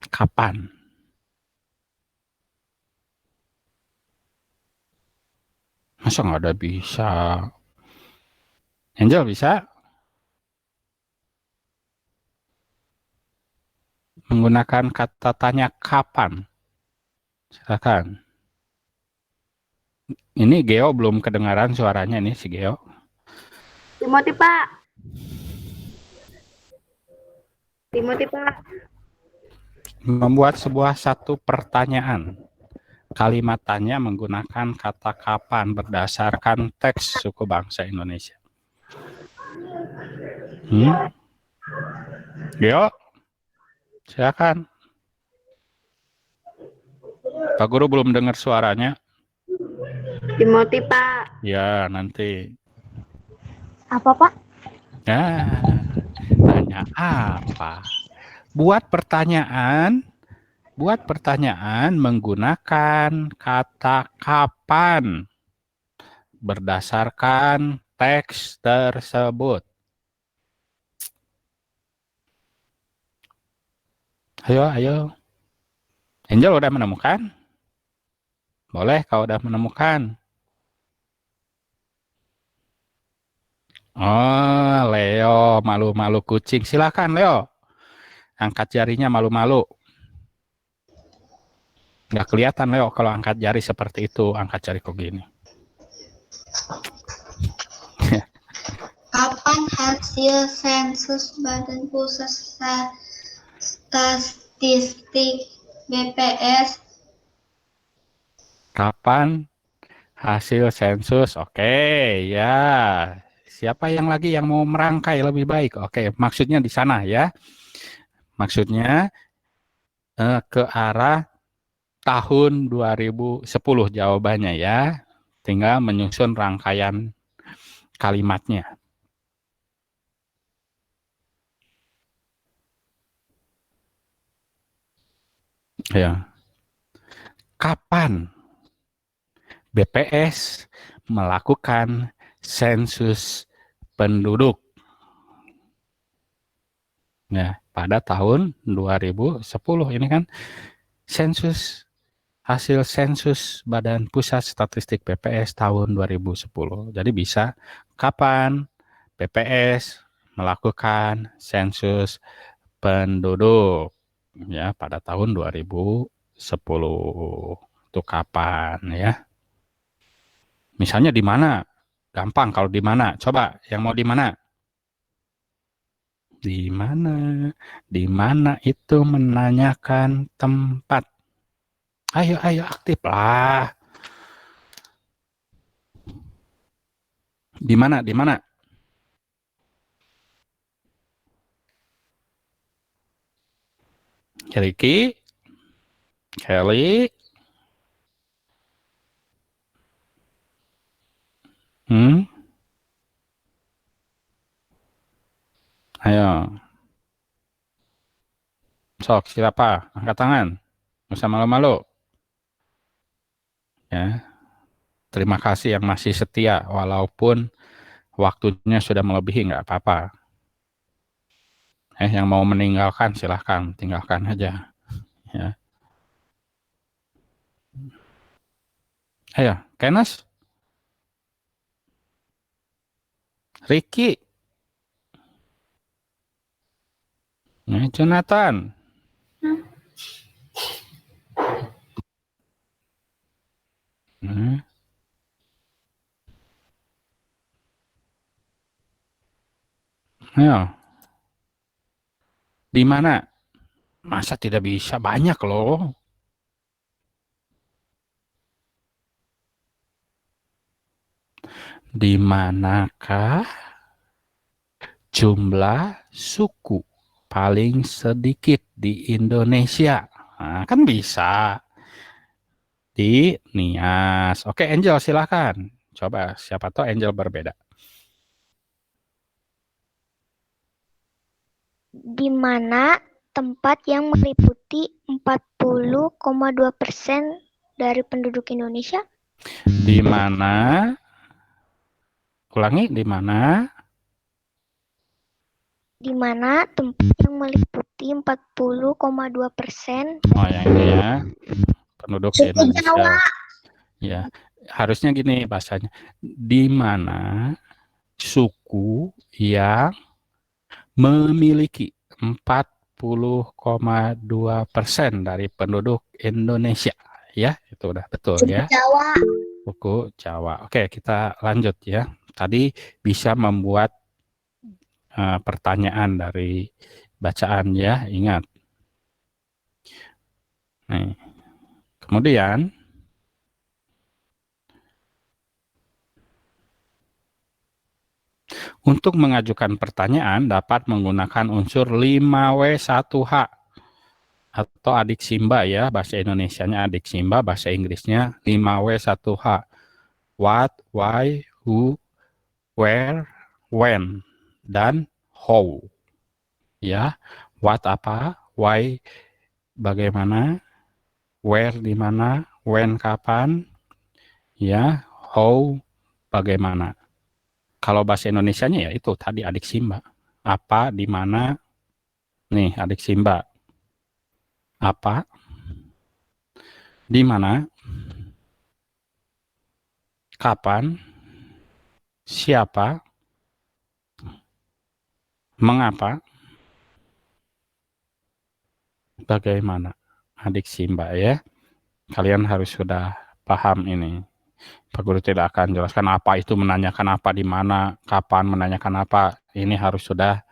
Kapan? Masa nggak ada bisa? Angel bisa? Menggunakan kata tanya kapan. Silakan. Ini Geo belum kedengaran suaranya nih si Geo. Timothy, Pak. Timothy, Pak. Membuat satu pertanyaan. Kalimat tanya menggunakan kata kapan berdasarkan teks suku bangsa Indonesia. Geo, silakan. Pak Guru belum dengar suaranya. Timothy, Pak. Ya, nanti. Apa, Pak? Ya, tanya apa? Buat pertanyaan menggunakan kata kapan berdasarkan teks tersebut. Ayo. Angel udah menemukan? Boleh kalau udah menemukan. Oh, Leo, malu-malu kucing. Silakan, Leo. Angkat jarinya malu-malu. Nggak kelihatan, Leo, kalau angkat jari seperti itu. Angkat jari kok gini. Kapan hasil sensus Badan Pusat Statistik BPS? Kapan hasil sensus? Oke, ya. Siapa yang lagi yang mau merangkai lebih baik? Oke, maksudnya di sana ya. Maksudnya ke arah tahun 2010 jawabannya ya. Tinggal menyusun rangkaian kalimatnya. Ya. Kapan BPS melakukan sensus penduduk? Nah, pada tahun 2010 ini kan hasil sensus Badan Pusat Statistik BPS tahun 2010. Jadi bisa kapan BPS melakukan sensus penduduk ya pada tahun 2010. Itu kapan ya? Misalnya di mana? Gampang kalau di mana. Coba yang mau di mana? Di mana? Di mana itu menanyakan tempat. Ayo aktif lah. Di mana? Di mana? Ricky, Kelly, ayo. Sok, siapa? Angkat tangan. Nggak usah malu-malu. Ya. Terima kasih yang masih setia, walaupun waktunya sudah melebihi, nggak apa-apa. Yang mau meninggalkan, silahkan. Tinggalkan aja. Ya. Ayo, Kenas. Ricky. Jonathan. Ayo. Di mana? Masa tidak bisa? Banyak loh. Di manakah jumlah suku paling sedikit di Indonesia? Nah, kan bisa. Di Nias. Oke, Angel silahkan. Coba, siapa tahu Angel berbeda. Di mana tempat yang meliputi 40,2% dari penduduk Indonesia? Di mana? Ulangi, di mana? Di mana tempat yang meliputi 40,2%? Oh, yang ini ya. Penduduk Suku Indonesia. Jawa. Ya, harusnya gini bahasanya. Di mana suku yang memiliki 40,2% dari penduduk Indonesia. Ya, itu udah betul Suku ya. Jawa. Suku Jawa. Oke, kita lanjut ya. Tadi bisa membuat pertanyaan dari bacaan ya, ingat. Nih. Kemudian untuk mengajukan pertanyaan dapat menggunakan unsur 5W1H atau adik Simba ya, bahasa Indonesianya adik Simba, bahasa Inggrisnya 5W1H. What, why, who, where, when, dan how. Ya, what apa, why bagaimana, where di mana, when kapan, ya, how bagaimana. Kalau bahasa Indonesianya ya itu tadi adik Simba. Apa, di mana, nih adik Simba. Apa, di mana, kapan, siapa, mengapa, bagaimana. Adik Simba ya. Kalian harus sudah paham ini. Pak Guru tidak akan jelaskan apa itu menanyakan apa, di mana, kapan menanyakan apa. Ini harus sudah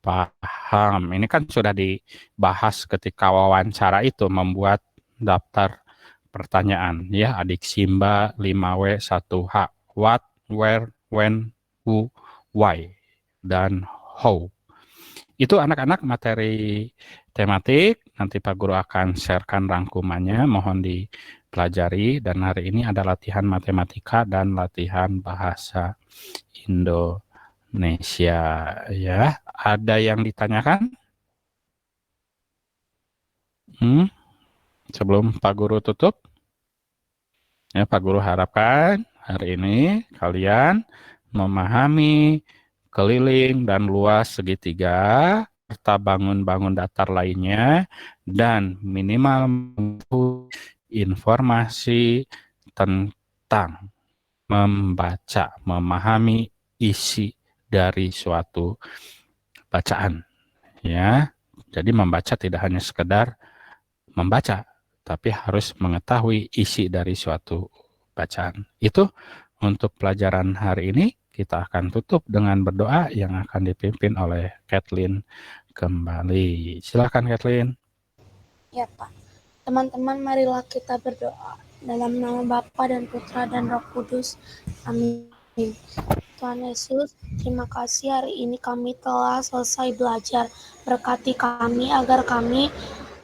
paham. Ini kan sudah dibahas ketika wawancara itu membuat daftar pertanyaan ya, adik Simba 5W1H. What, where, when, who, why, dan how. Itu anak-anak materi tematik. Nanti Pak Guru akan sharekan rangkumannya. Mohon dipelajari. Dan hari ini ada latihan matematika dan latihan bahasa Indonesia. Ya, ada yang ditanyakan? Sebelum Pak Guru tutup? Ya, Pak Guru harapkan hari ini kalian memahami keliling dan luas segitiga serta bangun-bangun datar lainnya dan minimal informasi tentang membaca, memahami isi dari suatu bacaan. Ya, jadi membaca tidak hanya sekedar membaca, tapi harus mengetahui isi dari suatu bacaan. Itu untuk pelajaran hari ini. Kita akan tutup dengan berdoa yang akan dipimpin oleh Kathleen kembali. Silakan Kathleen. Ya Pak. Teman-teman, marilah kita berdoa. Dalam nama Bapa dan Putra dan Roh Kudus. Amin. Tuhan Yesus, terima kasih hari ini kami telah selesai belajar. Berkati kami agar kami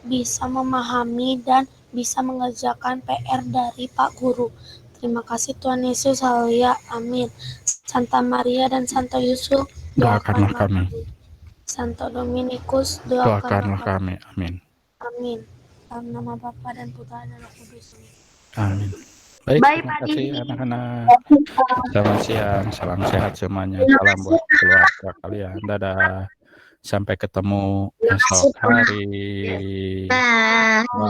bisa memahami dan bisa mengerjakan PR dari Pak Guru. Terima kasih Tuhan Yesus, haleluya, amin. Santa Maria dan Santo Yusuf, doakanlah kami. Santo Dominikus, doakanlah kami. Amin. Amin. Dalam nama Bapa dan Putra dan Roh Kudus. Amin. Baik, Bye, terima Pak kasih Didi. anak-anak. Selamat siang, salam sehat semuanya. Salam buat keluarga kalian. Dadah. Sampai ketemu esok hari. Bye. Bye.